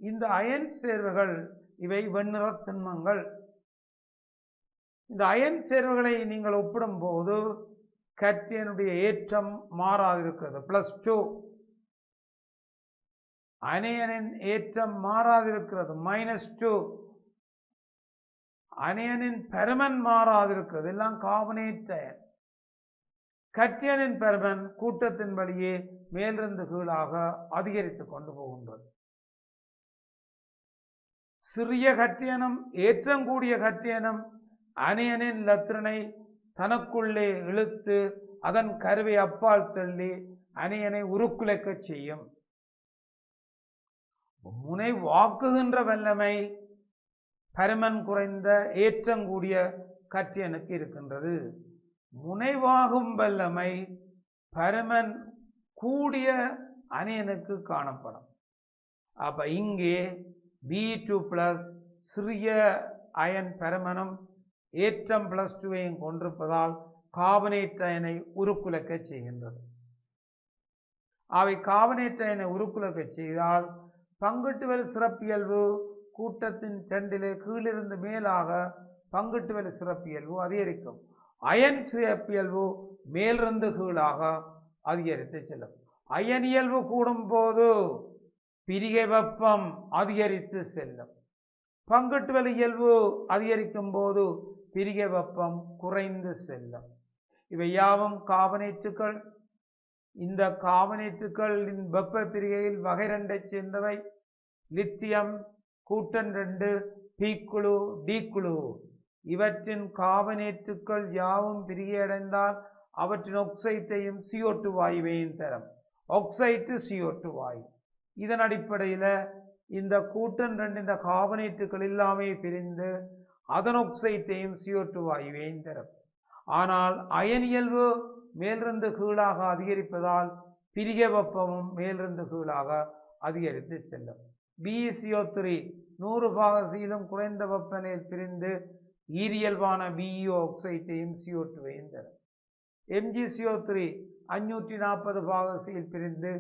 இந்த அயன் சேர்வைகள் இவை வெண்ணிற திண்மங்கள். இந்த அயன் சேர்வைகளை நீங்கள் ஒப்பிடும் போது கட்டியனுடைய ஏற்றம் மாறாதிருக்கிறது, +2. அயனியின் ஏற்றம் மாறாதிருக்கிறது, -2. அயனியின் பெருமன் மாறாதிருக்கிறது, எல்லாம் கார்பனேட் அயன். கட்டியனின் பெருமன் கூட்டத்தின் வழியே மேலிருந்து கீழாக அதிகரித்துக் கொண்டு போகின்றது. சிறிய கட்டியனும் ஏற்றங்கூடிய கட்டியனும் அயனியின் இலத்திரனை தனக்குள்ளே இழுத்து அதன் கருவை அப்பால் தள்ளி அயனியை உருக்குலைக்க செய்யும். முனை வாக்குகின்ற வல்லமை பருமன் குறைந்த ஏற்றங்கூடிய கட்டியனுக்கு இருக்கின்றது. முனைவாகும் வல்லமை பருமன் கூடிய அயனுக்கு காணப்படும். அப்ப இங்கே B2+ சிறிய அயன் பருமனும் ஏற்றம் +2ஐயும் கொண்டிருப்பதால் கார்பனேட் அயனை உருக்குலைக்க செய்கின்றது. அவை கார்பனேட் அயனை உருக்குலைக்க செய்தால் பங்கிட்டுவெளி சிறப்பியல்பு கூட்டத்தின் 2 கீழிருந்து மேலாக பங்கிட்டுவெளி சிறப்பியல்பு அதிகரிக்கும். அயன் சிறப்பியல்பு மேலிருந்து கீழாக அதிகரித்து செல்லும். அயன் இயல்பு கூடும் போது பிரிகை வெப்பம் அதிகரித்து செல்லும். பங்கிட்டுவெளி இயல்பு அதிகரிக்கும் போது பிரிகை வெப்பம் குறைந்து செல்லும். இவை யாவும் கார்பனேட்டுகள். இந்த கார்பனேட்டுகளின் வெப்ப பிரிகையில் வகை 2ஐ சேர்ந்தவை. லித்தியம் கூட்டம் 2 P குழு D குழு. இவற்றின் கார்பனேட்டுகள் யாவும் பிரிகையடைந்தால் அவற்றின் ஆக்சைட்டையும் CO2 வாயுவையும் தரும். ஆக்சைட்டு CO2 வாயு. இதன் அடிப்படையில் இந்த கூட்டம் 2 இந்த கார்பனேட்டுகள் எல்லாமே பிரிந்து அதன் ஆக்சைட்டையும் CO2 வாயுவையும் தரும். ஆனால் அயன் இயல்பு மேலிருந்து கீழாக அதிகரிப்பதால் பிரிகை வெப்பமும் மேலிருந்து கீழாக அதிகரித்து செல்லும். BeCO3 100% குறைந்த வெப்பநிலையில் பிரிந்து ஈரியல்பான BeO ஆக்சைட்டையும் CO2வையும் தரும். MgCO3 540% பிரிந்து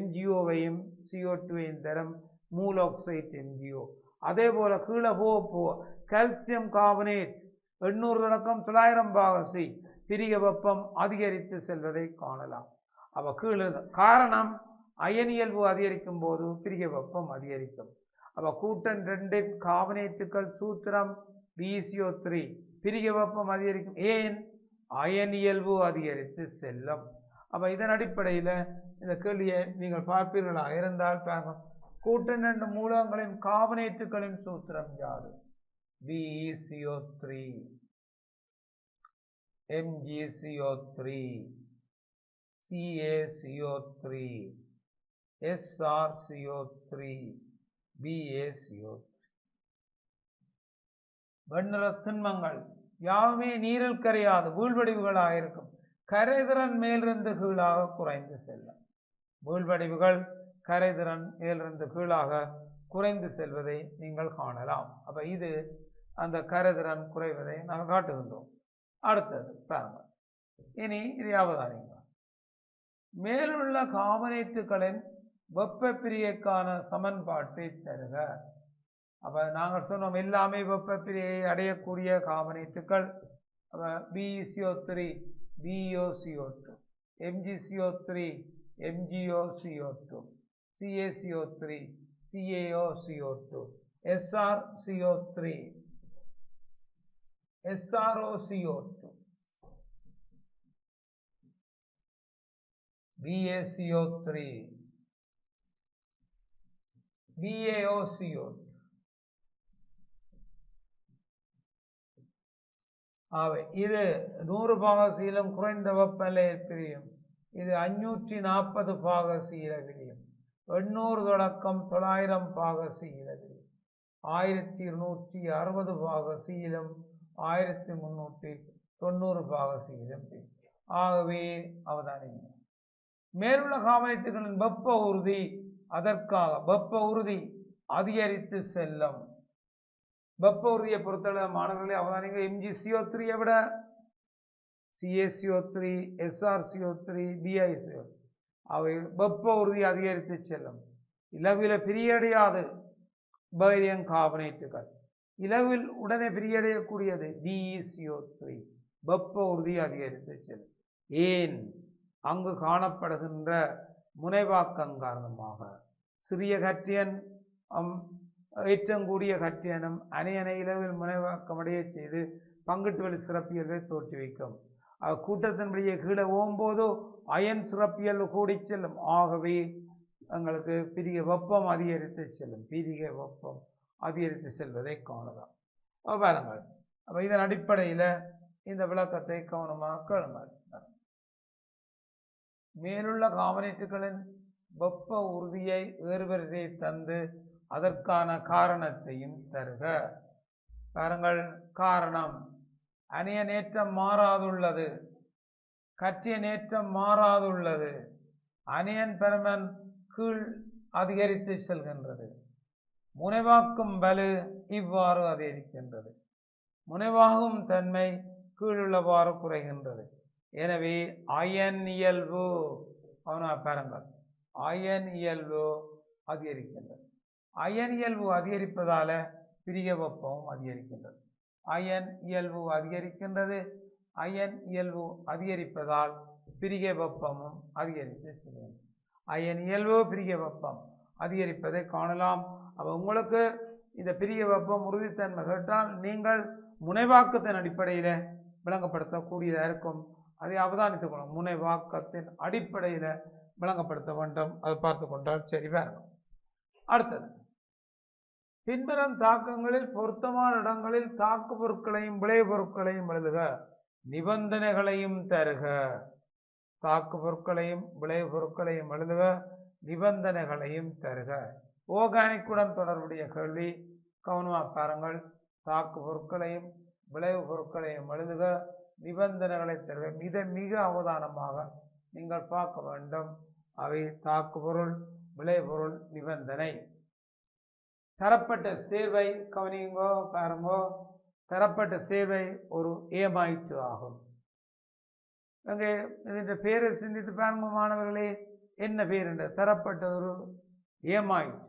MgOவையும் CO2வையும் தரும். மூல ஆக்சைட் MgO. அதே போல கீழே போக கால்சியம் கார்பனேட் 800 தொடக்கம் 900% பிரிகை வெப்பம் அதிகரித்து செல்வதை காணலாம். அவ கீழே காரணம் அயன் இயல்பு அதிகரிக்கும் போது பிரிகை வெப்பம் அதிகரிக்கும். அவ கூட்டம் 2 கார்பனேட்டுகள் சூத்திரம் BeCO3 பிரிகை வெப்பம் அதிகரிக்கும். ஏன்? அயன் இயல்பு அதிகரித்து செல்லும். அப்ப இதன் அடிப்படையில் இந்த கேள்வியை நீங்கள் பார்ப்பீர்களாக இருந்தால் கூட்டம் 2 மூலகங்களின் கார்பனேட்டுகளின் சூத்திரம் யாது? BeCO3 MgCO3 CaCO3 SrCO3 BaCO3. வெண்ணிற திண்மங்கள் யாவுமே நீரில் கரையாது வீழ்வடிவுகளாக இருக்கும். கரைதிறன் மேலிருந்து கீழாக குறைந்து செல்லும். வீழ்வடிவுகள் கரைதிறன் மேலிருந்து கீழாக குறைந்து செல்வதை நீங்கள் காணலாம். அப்ப இது அந்த கரைதிறன் குறைவதை நாங்கள் காட்டுகின்றோம். அடுத்தது பாருங்கள், இனி இது அவதானிங்க. மேலுள்ள கார்பனேட்டுகளின் வெப்ப பிரியைக்கான சமன்பாட்டை தருக. அப்ப நாங்கள் சொன்னோம் எல்லாமே வெப்ப பிரியை அடையக்கூடிய கார்பனேட்டுகள். BeCO3 BeOCO2, MgCO3 MgOCO2, CaCO3 CaOCO2, SrCO3 SrOCO2, BaCO3 BaOCO2. இது 100 பாகசீலம் குறைந்த வெப்பநிலையில் பிரியும். இது 540 பாகசீல விரியும். 800 தொடக்கம் 900 பாகசீல விரியும். 1260 பாகசீலம் 1390 பாகசீலம் பிரியும். ஆகவே அவதானிங்க, மேலுள்ள கார்பனேட்டுகளின் வெப்ப உறுதி அதற்காக வெப்ப உறுதி அதிகரித்து செல்லும். வெப்ப உறுதியை பொறுத்தளவு மாணவர்களே அவதானிங்க, MgCO3 விட CaCO3 SrCO3 BiCO3 அவை வெப்ப உறுதி அதிகரித்து செல்லும். இலகுவில பிரியடையாது பேரியம் கார்பனேட்டுகள். இலகுவில் உடனே பிரியடையக்கூடியது BeCO3 வெப்ப உறுதி அதிகரித்து செல்லும். ஏன்? அங்கு காணப்படுகின்ற முனைவாக்கம் காரணமாக சிறிய கட்டியன் ஏற்றங்கூடிய கட்டியனம் அணையணை இலவில் முனைவாக்கமடைய செய்து பங்கிட்டு வழி சிறப்பியல்களை தோற்றுவிக்கும். கூட்டத்தின்படியே கீழே ஓம்போதோ அயன் சிறப்பியல் கூடி செல்லும். ஆகவே எங்களுக்கு பிரிய வெப்பம் அதிகரித்து செல்லும். பிரிய வெப்பம் அதிகரித்து செல்வதை காணலாம். பாருங்கள், அப்போ இதன் அடிப்படையில் இந்த விளக்கத்தை கவனமாக கேளுங்கள். மேலுள்ள கார்பனேட்டுகளின் வெப்ப உறுதியை வேறுவரிசை தந்து அதற்கான காரணத்தையும் தருக. பாருங்கள், காரணம் அணிய நேற்றம் மாறாதுள்ளது, கற்றிய நேற்றம் மாறாதுள்ளது, அணியன் பெருமன் கீழ் அதிகரித்து செல்கின்றது, முனைவாக்கும் வலு இவ்வாறு அதிகரிக்கின்றது, முனைவாகும் தன்மை கீழுள்ளவாறு குறைகின்றது. எனவே அயன் இயல்பு பாருங்கள், அயன் இயல்பு அதிகரிக்கின்றது. அயன் இயல்பு அதிகரிப்பதால பிரிய வெப்பமும் அதிகரிக்கின்றது. அயன் இயல்பு அதிகரிக்கின்றது. அயன் இயல்பு அதிகரிப்பதால் பிரிய வெப்பமும் அதிகரித்து செல்கின்றது. அயன் இயல்பு பிரிய வெப்பம் அதிகரிப்பதை காணலாம். அப்போ உங்களுக்கு இந்த பிரிய வெப்பம் உறுதித்தன்மை கேட்டால் நீங்கள் முனைவாக்கத்தின் அடிப்படையில் விளங்கப்படுத்தக்கூடியதாக இருக்கும். அதை அவதானித்துக் கொள்ளும். முனைவாக்கத்தின் அடிப்படையில் விளங்கப்படுத்த வேண்டும். அதை பார்த்து கொண்டால் சரி வேணும். அடுத்தது, பின்வரும் தாக்கங்களில் பொருத்தமான இடங்களில் தாக்கு பொருட்களையும் விளை பொருட்களையும் எழுதுக, நிபந்தனைகளையும் தருக. தாக்கு பொருட்களையும் விளை பொருட்களையும் எழுதுக, நிபந்தனைகளையும் தருக. ஓர்கானிக்குடன் தொடர்புடைய கேள்வி, கவனமாக பாருங்கள். தாக்கு பொருட்களையும் விளைவு பொருட்களையும் எழுதுக, நிபந்தனைகளை தருக. மிக அவதானமாக நீங்கள் பார்க்க வேண்டும். அவை தாக்கு பொருள், விளைபொருள், நிபந்தனை. தரப்பட்ட சேர்வை கவனிங்கோ, பாருங்கோ. தரப்பட்ட சேர்வை ஒரு ஏமாயிற்று ஆகும். அங்கே இதன் பேரை சிந்தித்து பாருங்க மாணவர்களே. என்ன பேர் என்ற தரப்பட்ட ஒரு ஏமாயிற்று.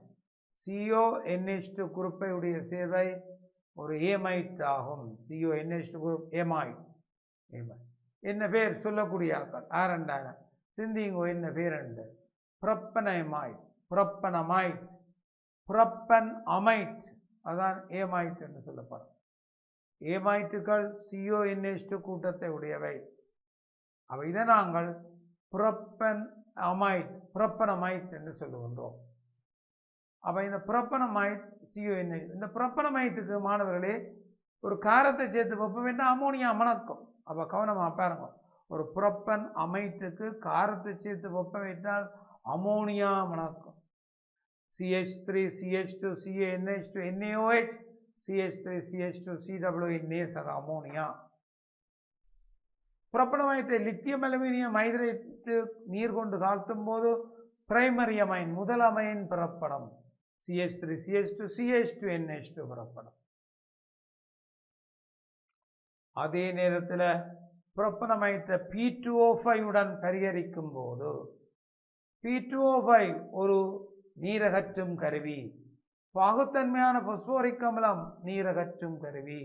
CONH2 குரூப்பை உடைய சேர்வை ஒரு ஏமாயிற்று ஆகும். CONH2 group ஏமாயிட். என்ன பேர் சொல்லக்கூடிய ஆக்கள் ஆரண்டான சிந்திங்கோ. என்ன பேர் என்று புரப்பனமைட், புரப்பனமைட், புரப்பன் அமைட், அதான் ஏமாயிட் என்று சொல்லப்படும். ஏமாயிட்டுகள் CONH2 கூட்டத்தை உடையவை. அவை இதை நாங்கள் புரப்பன் அமைட், புரப்பனமைட் என்று சொல்லுகின்றோம். அப்ப இந்த புரப்பனமைட் CONH, இந்த புரப்பனமைட்டுக்கு மாணவர்களே ஒரு காரத்தை சேர்த்து வைப்ப வேண்டாம், அமோனியா மணக்கும். அப்ப கவனமா பாருங்க. ஒரு புரப்பன் அமைட்டுக்கு காரத்தை சேர்த்து வெப்ப வைத்தால் அமோனியா மணக்கும். CH3 CH2 CaNH2 NaOH CH3 CH2 CWNA சக அமோனியா. புரப்பனமைட்டை லித்தியம் அலுமினியம் ஹைட்ரேட்டு நீர் கொண்டு தாழ்த்தும் போது பிரைமரி அமைன், முதல் அமைன் புறப்படும். CH3 CH2 CH2NH2 புறப்படும். அதே நேரத்தில் புரோப்பனமைட்டை P2O5 உடன் பரிகரிக்கும் போது P2O5 ஒரு நீரகற்றும் கருவி, பாகுத்தன்மையான பாஸ்போரிக் அமிலம் நீரகற்றும் கருவி,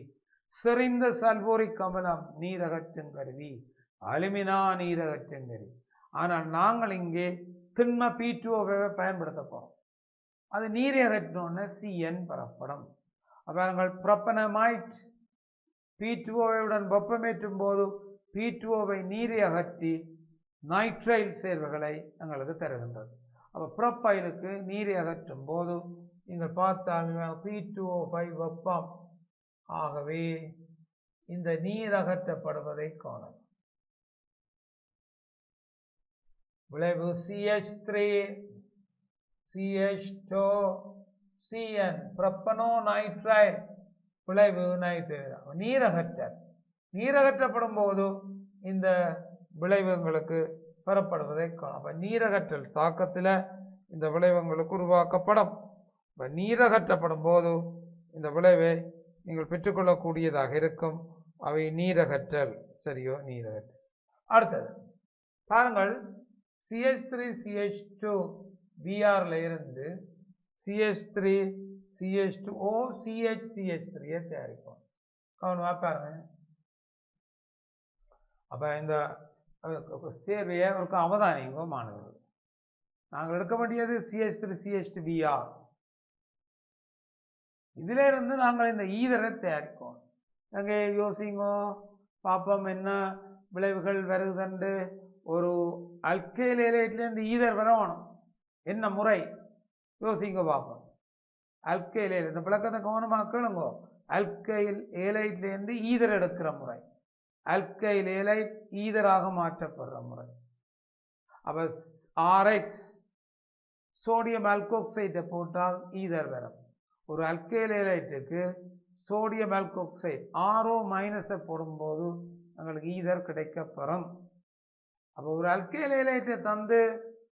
செறிந்த சல்பூரிக் அமிலம் நீரகற்றும் கருவி, அலுமினா நீரகற்றும் கருவி. ஆனால் நாங்கள் இங்கே திண்ம P2O5 பயன்படுத்த போகிறோம். அது நீரை அகற்றினோன்னு CN பெறப்படும். அப்போ நாங்கள் புரோப்பனமைட் P2O5 வெப்பமேற்றும் போது P2O5 நீரை அகற்றி நைட்ரைல் சேர்வுகளை எங்களுக்கு தருகின்றது. அப்போ புரோப்பைலுக்கு நீரை அகற்றும் போது நீங்கள் பார்த்தால் P2O5 வெப்பம், ஆகவே இந்த நீர் அகற்றப்படுவதை காணலாம். விளைவு CH3 CH2 CN புரோப்பனோ நைட்ரைல், விளைவு நைட்ரைல் நீரகற்றப்படும் போது இந்த விளைவுகளுக்கு பெறப்படுவதை காணலாம். நீரகற்றல் தாக்கத்தில் இந்த விளைவுகளுக்கு உருவாக்கப்படும். நீரகற்றப்படும் போது இந்த விளைவை நீங்கள் பெற்றுக்கொள்ளக்கூடியதாக இருக்கும். அவை நீரகற்றல். சரியோ? நீரகற்றல். அடுத்தது பாருங்கள், CH3 CH2 Br இருந்து CH3 CH2O CH3 தயாரிப்போம். கவனமாக பாருங்க. அப்போ இந்த சேர்வையை ஒரு அவதானிங்க மாணவர்கள். நாங்கள் எடுக்க வேண்டியது CH3 CH2 Br. இதில் இருந்து நாங்கள் இந்த ஈதரை தயாரிப்போம். அங்கே யோசிங்கோ பாப்போம் என்ன விளைவுகள் வருதுண்டு. ஒரு அல்கைல் ஏலைட்லேருந்து ஈதர் வரணும், என்ன முறை யோசிங்க பார்ப்போம். அல்கைல் ஏலை, இந்த விளக்கத்தை கவனமாக கேளுங்கோ. அல்கைல் ஏலைட்லேருந்து ஈதர் எடுக்கிற முறை, அல்கைல் ஏலைட் ஈதராக மாற்றப்படுற முறை. அப்போ RX சோடியம் ஆல்கோக்சைடை போட்டால் ஈதர் வரும். ஒரு அல்கைல் ஏலைட்டுக்கு சோடியம் ஆல்கோக்சைடு RO மைனஸை போடும்போது எங்களுக்கு ஈதர் கிடைக்கப்பெறும். அப்போ ஒரு அல்கைல் ஏலைட்டை தந்து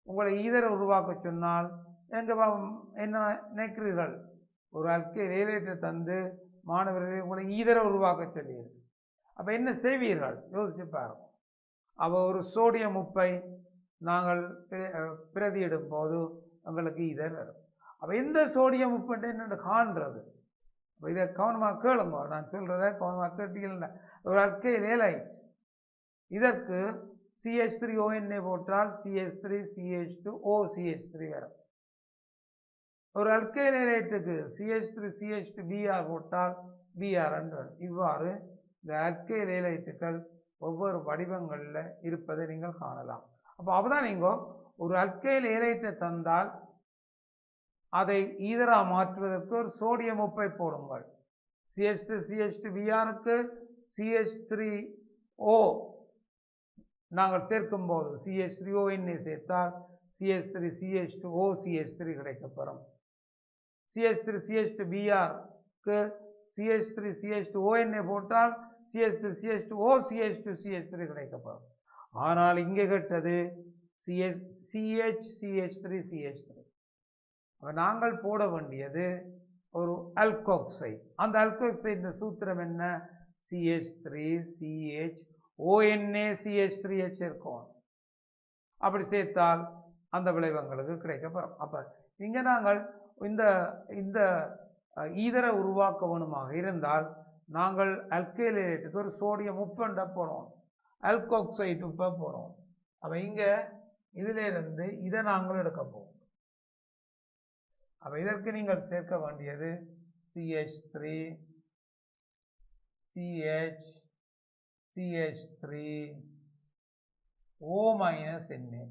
உங்களை ஈதரை உருவாக்க சொன்னால் என்ன நினைக்கிறீர்கள்? ஒரு அல்கைல் ஏலைட்டை தந்து மாணவர்களை உங்களை ஈதரை உருவாக்க சொல்லியது. அப்போ என்ன செய்வீர்கள்? யோசிச்சு பாருங்க. அப்போ ஒரு சோடியம் உப்பை நாங்கள் பிரதியிடும் போது உங்களுக்கு ஈதர் வரும். அப்போ இந்த சோடியம் உப்புன்ட்டு என்னென்று காண்றது? அப்போ இதை கவனமாக கேளுங்க. நான் சொல்கிறத கவனமாக கேட்டீங்கன்னா, ஒரு அல்கைல் ஏலைட் இதற்கு CH3ONA போட்டால் CH3 CH2O CH3 வரும். ஒரு அல்கைல் ஏலைட்டுக்கு CH3 CH2 Br போட்டால் Br வரும். இவ்வாறு இந்த அல்கைல் ஏலைட்டுகள் ஒவ்வொரு வடிவங்களில் இருப்பதை நீங்கள் காணலாம். அப்போ அப்பதான் நீங்கள் ஒரு அல்கைல் ஏலைட்டை தந்தால் அதை ஈதரா மாற்றுவதற்கு ஒரு சோடியம் உப்பை போடுங்கள். CH3 CH2 Brக்கு CH3O நாங்கள் சேர்க்கும் போது CH3ONA சேர்த்தால் CH3 CH2O CH3 கிடைக்கப்பெறும். CH3 CH2 Brக்கு CH3 CH2ONA போட்டால் CH3 CH2O CH2 CH3 கிடைக்கப்பெறும். ஆனால் இங்கே கேட்டது CH3 CH3. நாங்கள் போட வேண்டியது ஒரு அல்கோக்சைடு. அந்த அல்கோக்சைடு சூத்திரம் என்ன? CH3 CH ONA CH3 சேர்க்கும். அப்படி சேர்த்தால் அந்த விளைவுகளுக்கு கிடைக்கப்பெறும். அப்போ இங்கே நாங்கள் இந்த ஈதரை உருவாக்க வேணுமாக இருந்தால் நாங்கள் அல்கைல் ஏலைட்டுக்கு ஒரு சோடியம் உப்பை போடுவோம், அல்கோக்சைடு உப்பை போடுவோம். அப்போ இங்கே இதிலிருந்து இதை நாங்கள் எடுக்க போவோம். அப்போ இதற்கு நீங்கள் சேர்க்க வேண்டியது CH3 CH CH3O NA.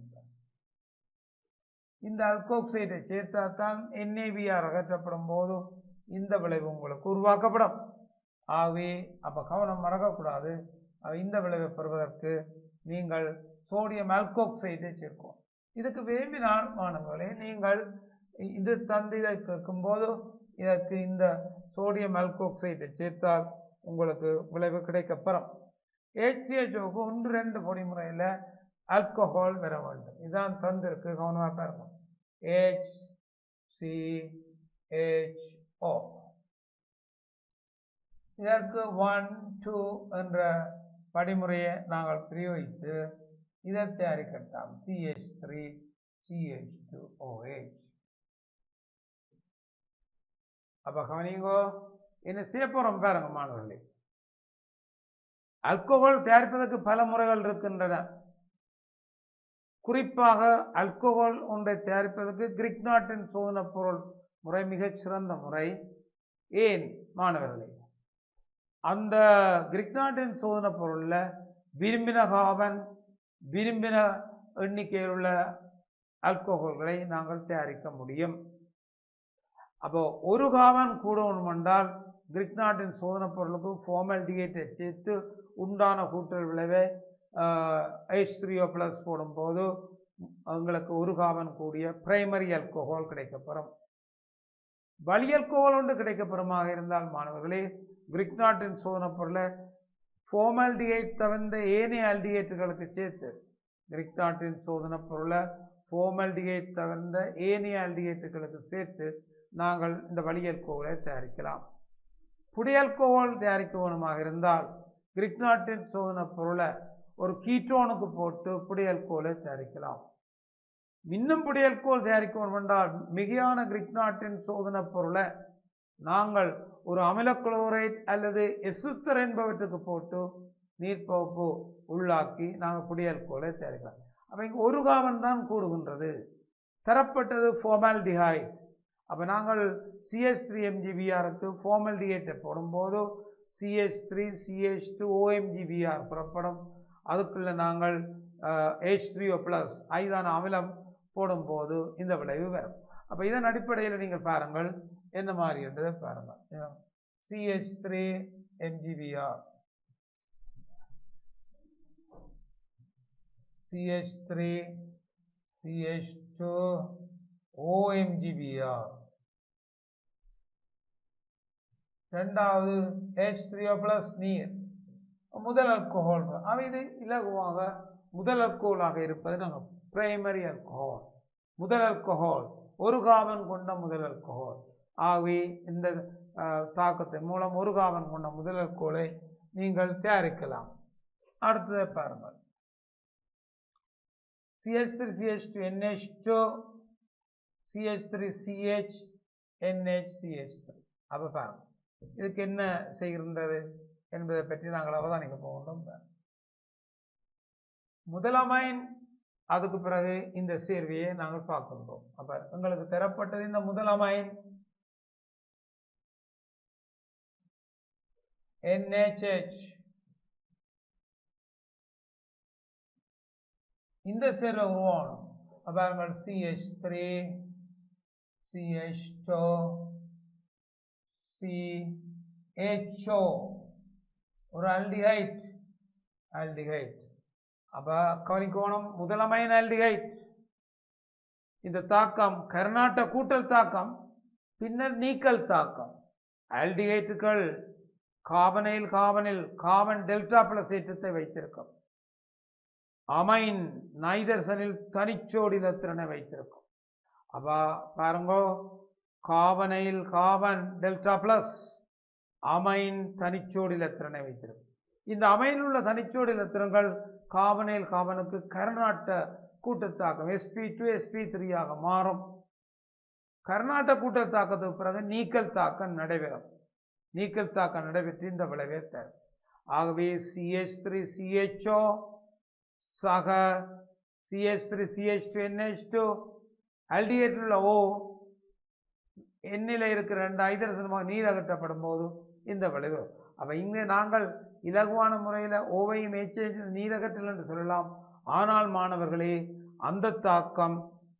இந்த அல்கோக்சைடை சேர்த்தால்தான் NaBr அகற்றப்படும் போது இந்த விளைவு உங்களுக்கு உருவாக்கப்படும். ஆகவே அப்போ கவனம் மறக்கக்கூடாது. இந்த விளைவை பெறுவதற்கு நீங்கள் சோடியம் ஆல்கோக்சைடை சேர்க்கும். இதுக்கு விரும்பினால் மாணவர்களே நீங்கள் இது தந்து இதை கேட்கும்போது இதற்கு இந்த சோடியம் ஆல்கோக்சைடை சேர்த்தால் உங்களுக்கு விளைவு கிடைக்கப்பெறும். HCHOக்கு 1-2 பொடிமுறையில் ஆல்கஹால் வர வேண்டும். இதுதான் தந்திருக்கு, கவனமாக பாருங்க. HCHO இதற்கு 1 2 என்ற படிமுறையை நாங்கள் பிரயோகித்து இதை தயாரிக்கலாம். CH3 CH2OH. அப்ப கவனிங்கோ, என்ன செய்ய போறோம் பாருங்க மாணவர்களே. ஆல்கஹால் தயாரிப்பதற்கு பல முறைகள் இருக்கின்றன. குறிப்பாக ஆல்கஹால் ஒன்றை தயாரிப்பதற்கு கிரிக்னாட்டின் சோதனை பொருள் முறை மிகச் சிறந்த முறை. ஏன் மாணவர்களே, அந்த கிரிக்னாட்டின் சோதனை பொருள்ல விரும்பின கார்பன் விரும்பின எண்ணிக்கையில் உள்ள ஆல்கஹால்களை நாங்கள் தயாரிக்க முடியும். அப்போ ஒரு கார்பன் கூடணும் என்றால் கிரிக்னாட்டின் சோதனை பொருளுக்கு ஃபார்மால்டிஹைடை சேர்த்து உண்டான கூட்டல் விளைவை H3O+ போடும்போது உங்களுக்கு ஒரு கார்பன் கூடிய பிரைமரி ஆல்கஹால் கிடைக்கப்பெறும். வழி ஆல்கஹால் ஒன்று கிடைக்கப்பெறுமாக இருந்தால் மாணவர்களே, கிரிக்னாட்டின் சோதனை பொருளை ஃபார்மால்டிஹைட் தவிர்த்த ஏனைய ஆல்டிஹைட்டுகளுக்கு சேர்த்து கிரிக்னாட்டின் சோதனை பொருளை ஃபார்மால்டிஹைட் தவிர்த்த ஏனைய ஆல்டிஹைட்டுகளுக்கு சேர்த்து நாங்கள் இந்த வழி ஆல்கஹாலை தயாரிக்கலாம். புடி ஆல்கஹால் தயாரிக்க வேணுமாக இருந்தால் கிரிக்னாட்டின் சோதனை பொருளை ஒரு கீட்டோனுக்கு போட்டு புடி ஆல்கஹாலை தயாரிக்கலாம். இன்னும் புடி ஆல்கஹால் தயாரிக்க வேண்டும் என்றால் மிகையான கிரிக்னாட்டின் சோதனை பொருளை நாங்கள் ஒரு அமில குளோரைட் அல்லது எசுத்தர் என்பவற்றுக்கு போட்டு நீர்ப்பகுப்பு உள்ளாக்கி நாங்கள் புடி ஆல்கஹாலை தயாரிக்கலாம். அப்போ இங்கே ஒரு கார்பன் தான் கூடுகின்றது. தரப்பட்டது ஃபார்மால்டிஹைட். அப்போ நாங்கள் CH3MgBrக்கு ஃபார்மால்டிஹைட்டை போடும்போது CH3 CH2OMgBr புறப்படும். அதுக்குள்ள நாங்கள் H3O+ ஐதான அமிலம் போடும்போது இந்த விளைவு வரும். அப்போ இதன் அடிப்படையில் நீங்கள் பாருங்கள் என்ன மாதிரி என்றதை பாருங்கள். CH3MgBr CH3 CH2OMgBr இரண்டாவது H3O+ நீர் முதல் ஆல்கஹால். அவை இது இலகுவாக முதல் ஆல்கஹாலாக இருப்பது நாங்கள் பிரைமரி ஆல்கஹால். முதல் ஆல்கஹால் ஒரு கார்பன் கொண்ட முதல் ஆல்கஹால். ஆகவே இந்த தாக்கத்தின் மூலம் ஒரு கார்பன் கொண்ட முதல் ஆல்கஹாலை நீங்கள் தயாரிக்கலாம். அடுத்ததை பாருங்கள். CH3 CH2NH2 CH3 CHNH அப்போ பாருங்கள் இதுக்கு என்ன செய்கின்றது என்பதை பற்றி நாங்கள் அவதானிக்க போகின்றோம். முதலமைன் அதுக்கு பிறகு இந்த சேர்வையை நாங்கள் பார்க்கின்றோம். அப்ப உங்களுக்கு தரப்பட்டது இந்த முதலமைன் NHH. இந்த சேர்வை உருவாகணும். பாருங்கள் CH3 CH2 CHO ஒரு ஆல்டிஹைட். அப்ப கவனிக்கோணம் முதலமைன் ஆல்டிஹைட். இந்த தாக்கம் கர்நாட்ட கூட்டல் தாக்கம் பின்னர் நீக்கல் தாக்கம். ஆல்டிஹைட்டுகள் கார்பனைல் கார்பன் டெல்டா பிளஸ் ஏற்றத்தை வைத்திருக்கும். அமைன் நைதர்சனில் தனிச்சோடி இலத்திரனை வைத்திருக்கும். அப்ப பாருங்கோ, carbonyl carbon delta plus amine தனிச்சோடி இலத்திரனை வைத்திருக்கும். இந்த அமைனில் உள்ள தனிச்சோடி இலத்திரங்கள் கார்பனைல் கார்பனுக்கு கர்நாட்ட கூட்டத்தாக்கம் sp2 sp3 ஆக மாறும். கர்நாட்ட கூட்டத்தாக்கத்துக்கு பிறகு நீக்கல் தாக்கம் நடைபெறும். நீக்கல் தாக்கம் நடைபெற்று இந்த விளைவை தரும். ஆகவே CH3 CHO சக CH3 CH2NH2 ஆல்டிஹைட்டில் உள்ள O எண்ணில் இருக்கிற 2 ஹைட்ரஜனுமாக நீர் அகற்றப்படும் போது இந்த விளைவு. அப்போ இங்கே நாங்கள் இலகுவான முறையில் ஓவையும் HH நீரகற்றல் என்று சொல்லலாம். ஆனால் மாணவர்களே, அந்த தாக்கம்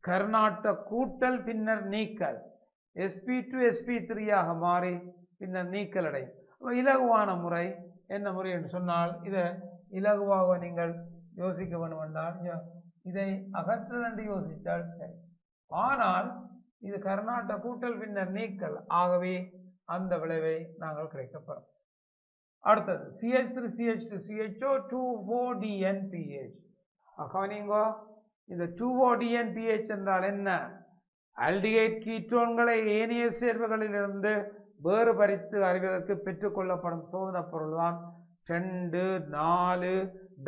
கர்நாட்ட கூட்டல் பின்னர் நீக்கல் sp2 sp3 ஆக மாறி பின்னர் நீக்கல் அடையும். இலகுவான முறை என்ன முறை என்று சொன்னால், இதை இலகுவாக நீங்கள் யோசிக்க வேண்டும் என்றால் இதை அகற்றல் என்று யோசித்தால் சரி. ஆனால் இது கர்நாட்ட கூட்டல் பின்னர் நீக்கல். ஆகவே அந்த விளைவை நாங்கள் கிடைக்கப்பெறும். அடுத்தது CH3 CH2 CHO 2,4-DNPH. கவனிங்கோ, இந்த 2,4-DNPH என்றால் என்ன? ஆல்டிஹைட் கீட்டோன்களை ஏனைய சேர்வுகளிலிருந்து வேறுபரித்து அறிவதற்கு பெற்றுக்கொள்ளப்படும் சோதனை பொருள் தான் 2,4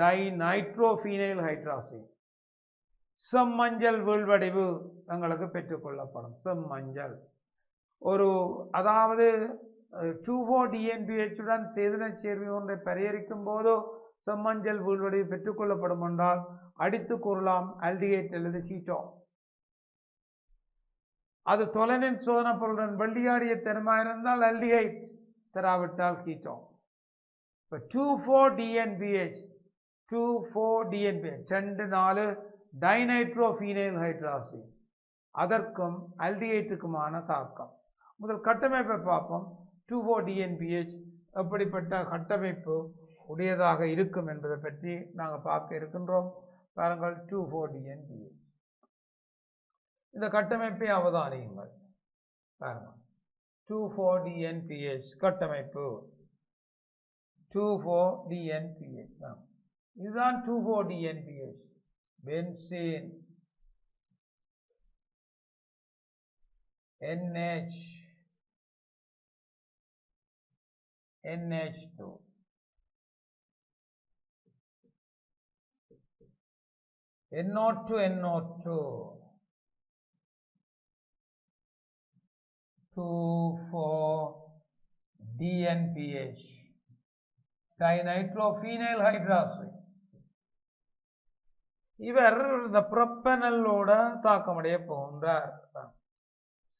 டைநைட்ரோபீனைல் ஹைட்ராக்சைடு. செம்மஞ்சள் வீழ்வடிவு எங்களுக்கு பெற்றுக்கொள்ளப்படும். செம்மஞ்சள் அதாவது 2,4-DNPH உடன் சேதன சேர்வை ஒன்றை பரிகரிக்கும் போதோ செம்மஞ்சள் வீழ்வடிவு பெற்றுக்கொள்ளப்படும் என்றால் அடித்து கூறலாம் ஆல்டிஹைட் அல்லது கீட்டோன். அது தொலனின் சோதனை பொருளுடன் வெள்ளியாடிய தரமாக இருந்தால் ஆல்டிஹைட், தராவிட்டால் கீட்டோன். இப்போ 2,4-DNPH 2,4 டைநைட்ரோபீனைல் ஹைட்ராக்சைடு அதற்கும் ஆல்டிஹைட்டுக்குமான தாக்கம். முதல் கட்டமைப்பை பார்ப்போம். 2,4-DNPH எப்படிப்பட்ட கட்டமைப்பு உடையதாக இருக்கும் என்பதை பற்றி நாங்கள் பார்க்க இருக்கின்றோம். பாருங்கள், 2,4-DNPH இந்த கட்டமைப்பை அவதானியுங்கள். பாருங்கள், 2,4-DNPH கட்டமைப்பு. 2,4-DNPH இதுதான் 2,4-DNPH. Benzene, NH2, NO2, 2,4-DNPH dinitrophenyl hydroxide. இவர் இந்த புரோப்பனலோட தாக்கமடைய போகின்றார்.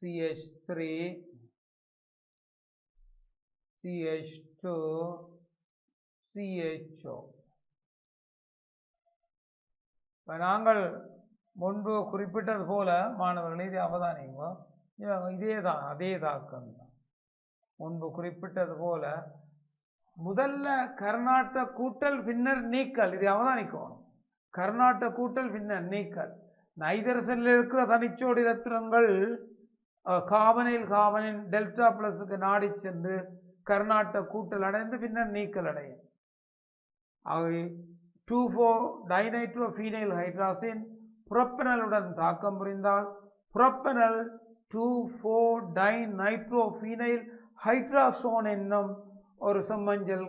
CH3 CH2 CHO. நாங்கள் முன்பு குறிப்பிட்டது போல மாணவர்களை இதை அவதானிங்க. இதேதான், அதே தாக்கம் தான். முன்பு குறிப்பிட்டது போல முதல்ல கர்நாட்ட கூட்டல் பின்னர் நீக்கல். இதை அவதானிக்கணும். கர்நாட்ட கூட்டல் பின்னர் நீக்கல். நைதரசனில் இருக்கிற தனிச்சோடி ரத்தினங்கள் காபனின் டெல்டா பிளஸுக்கு நாடி சென்று கர்நாட்ட கூட்டல் அடைந்து பின்னர் நீக்கல் அடையும். ஆகவே 2,4-டைநைட்ரோபீனைல் ஹைட்ராக்சைடு புரோப்பனலுடன் தாக்கம் புரிந்தால் புரோப்பனல் 2,4-டைநைட்ரோபீனைல் ஹைட்ராசோன் என்னும் ஒரு செம்மஞ்சள்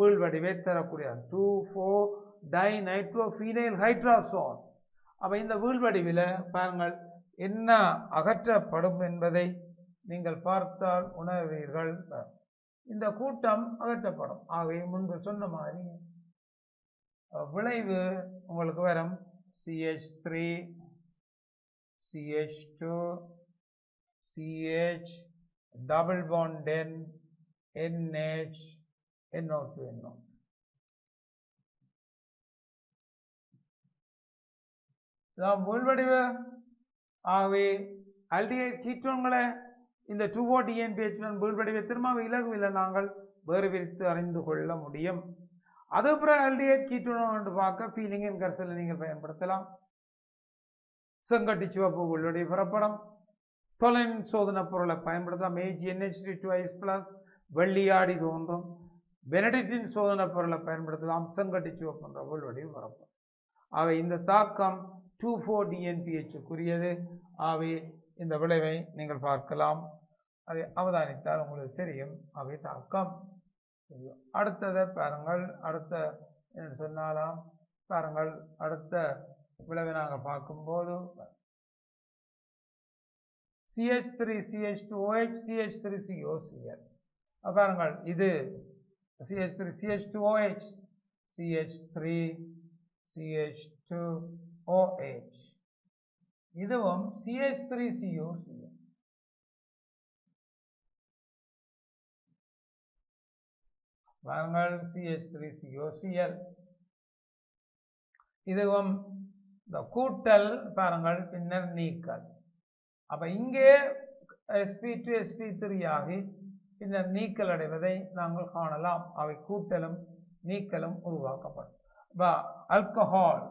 வீழ்வடிவை தரக்கூடிய 2,4-டைநைட்ரோபீனைல் ஹைட்ராசோன். அப்போ இந்த வீழ்வடிவில் பாருங்கள் என்ன அகற்றப்படும் என்பதை நீங்கள் பார்த்தால் உணர்வீர்கள். இந்த கூட்டம் அகற்றப்படும். ஆகவே முன்பு சொன்ன மாதிரி விளைவு உங்களுக்கு வரும். CH3 CH2 CH double bond NH NO2 வீழ்வடிவு. ஆகவே ஆல்டிஹைட் கீட்டோன்களை இந்த 2,4-DNPH வீழ்வடிவை திரும்ப இலகுவில் நாங்கள் வேறு பிரித்து அறிந்து கொள்ள முடியும். அதுபோல ஆல்டிஹைட் கீட்டோன் என்று பார்க்க ஃபீலிங்கின் கரைசலை நீங்கள் பயன்படுத்தலாம். செங்கட்டி சிவப்பு வீழ்வடிவு பெறப்படும். தொலைன் சோதனை பொருளை பயன்படுத்தலாம். AgNH3 2+ வெள்ளியாடி தோன்றும். பெனடிக்டின் சோதனை பொருளை பயன்படுத்தலாம். செங்கட்டி சிவப்பு என்ற வீழ்வடிவு பெறப்படும். அவை இந்த தாக்கம் 2,4-DNPH-க்குரியது. ஆகவே இந்த விளைவை நீங்கள் பார்க்கலாம். அதை அவதானித்தால் உங்களுக்கு தெரியும் அவை தாக்கம். அடுத்ததை பாருங்கள். அடுத்த என்ன சொன்னாலாம் பாருங்கள். அடுத்த விளைவை நாங்கள் பார்க்கும்போது CH3 CH2OH CH3 COCl. பாருங்கள், இது CH3 CH2OH CH3 CH2OH. இதுவும் CH3 COCl. பாருங்கள், CH3 COCl. இதுவும் இந்த கூட்டல் பாருங்கள் பின்னர் நீக்கல். அப்ப இங்கே sp2 sp3 ஆகி பின்னர் நீக்கல் அடைவதை நாங்கள் காணலாம். அவை கூட்டலும் நீக்கலும் உருவாக்கப்படும். ஆல்கஹால்,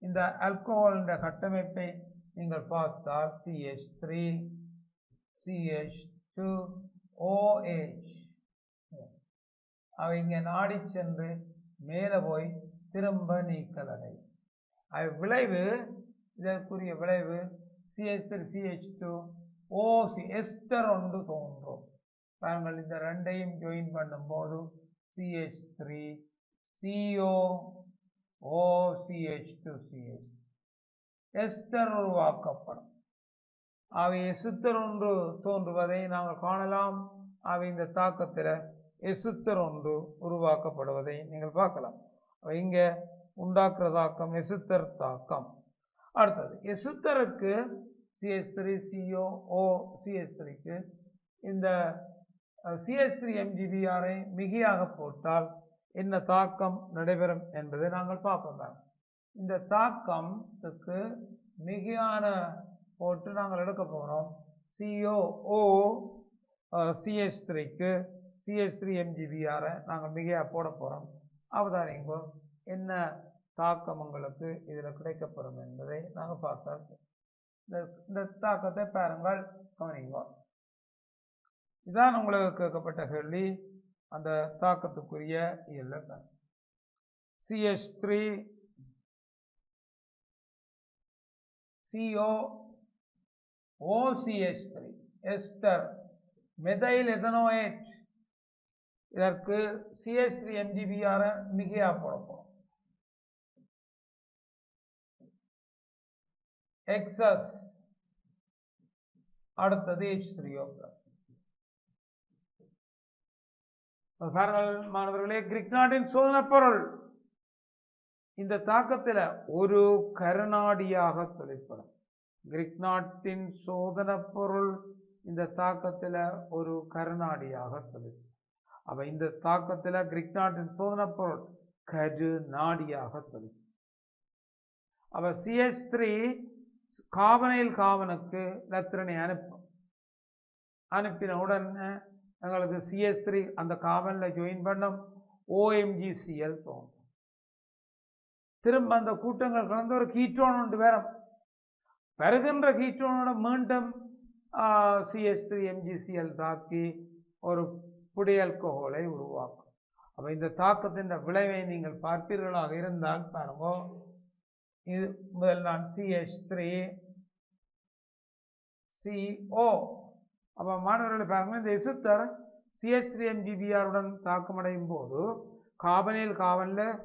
இந்த ஆல்கஹால் கட்டமைப்பை நீங்கள் பார்த்தால் CH3 CH2OH அவை இங்கே நாடி சென்று மேலே போய் திரும்ப நீக்கல் அடையும். விளைவு, இதற்குரிய விளைவு CH3 CH2OC எஸ்டர் ஒன்று தோன்றும். பாருங்கள், இந்த ரெண்டையும் ஜாயின் பண்ணும்போது CH3 CO OCH2CH எஸ்டர் உருவாக்கப்படும். அவை எசுத்தர் ஒன்று தோன்றுவதை நாங்கள் காணலாம். அவை இந்த தாக்கத்தில் எசுத்தர் ஒன்று உருவாக்கப்படுவதை நீங்கள் பார்க்கலாம். இங்கே உண்டாக்குற தாக்கம் எசுத்தர் தாக்கம். அடுத்தது எசுத்தருக்கு CH3 CO OCH3க்கு இந்த CH3 MgBrஐ மிகையாக போட்டால் என்ன தாக்கம் நடைபெறும் என்பதை நாங்கள் பார்ப்போம். இந்த தாக்கத்துக்கு மிகையான போட்டு நாங்கள் எடுக்க போகிறோம். CO CH3க்கு CH3 MgBrஐ நாங்கள் மிகையாக போட போகிறோம். அவதானிங்கோ என்ன தாக்கம் உங்களுக்கு இதில் கிடைக்கப்படும் என்பதை நாங்கள் பார்த்தோம். இந்த தாக்கத்தை பாருங்கள், கவனிங்கோ. இதான் உங்களுக்கு கேட்கப்பட்ட கேள்வி. அந்த தாக்கத்துக்குரிய இயல்ல CH3 CO OCH3 ester methyl ethanoate. இதற்கு CH3 MgBr மிகையா போடப்போம். எக்ஸஸ் அடுத்தது H3O+. மாணவர்களே, கிரிக்னாட்டின் சோதனை பொருள் இந்த தாக்கத்தில் ஒரு கருநாடியாக தொழிற்படும். கிரிக்னாட்டின் சோதனை பொருள் இந்த தாக்கத்தில் ஒரு கருநாடியாக தொழிற்படும். அப்ப இந்த தாக்கத்தில் கிரிக்னாட்டின் சோதனை பொருள் கருநாடியாக தொழிற்படும். அப்ப CH3 காபனைல் காபனுக்கு எலக்ட்ரானை அனுப்பின உடனே எங்களுக்கு CH3 அந்த காபனில் ஜாயின் பண்ணும் OMgCl தோன்றும். திரும்ப அந்த கூட்டங்கள் கலந்து ஒரு கீட்டோன் ஒன்று வருகின்ற கீட்டோனோட மீண்டும் CH3 MgCl தாக்கி ஒரு புடியல்கோலை உருவாக்கும். அப்ப இந்த தாக்கத்தின் விளைவை நீங்கள் பார்ப்பீர்களாக இருந்தால் பாருங்க, இது முதல் நான் CH3 CO. அப்போ மாணவர்களை பாருங்க, இந்த எசுத்தர் CH3 MgBr உடன் தாக்கமடையும் போது காபனில் காபனில்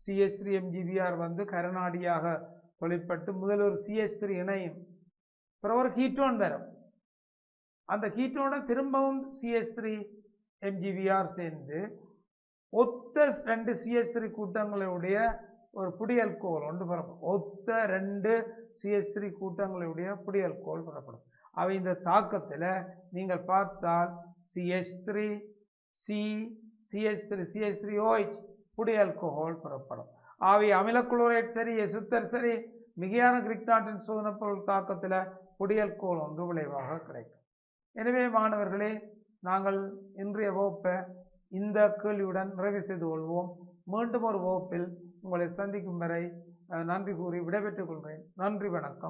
CH3 MgBr வந்து கருநாடியாக தொழிற்பட்டு முதல் ஒரு CH3 இணையும். அப்புறம் ஒரு கீட்டோன் வரும். அந்த கீட்டோனை திரும்பவும் CH3 MgBr சேர்ந்து ஒத்த 2 CH3 கூட்டங்களுடைய ஒரு புடியல்கோல் ஒன்று பெறப்படும். ஒத்த 2 CH3 கூட்டங்களுடைய புடியல்கோல் பெறப்படும். அவை இந்த தாக்கத்தில் நீங்கள் பார்த்தால் CH3 CH3OH புடியல்கோல் பெறப்படும். அவை அமிலக்குளோரைட் சரி, எசுத்தர் சரி, மிகையான கிரிக்னாட்டின் சோதனை பொருள் தாக்கத்தில் புடியல்கோல் ஒன்று விளைவாக கிடைக்கும். எனவே மாணவர்களே, நாங்கள் இன்றைய வகுப்பை இந்த கேள்வியுடன் நிறைவு செய்து கொள்வோம். மீண்டும் ஒரு வகுப்பில் உங்களை சந்திக்கும் வரை நன்றி கூறி விடைபெற்றுக் கொள்கிறேன். நன்றி, வணக்கம்.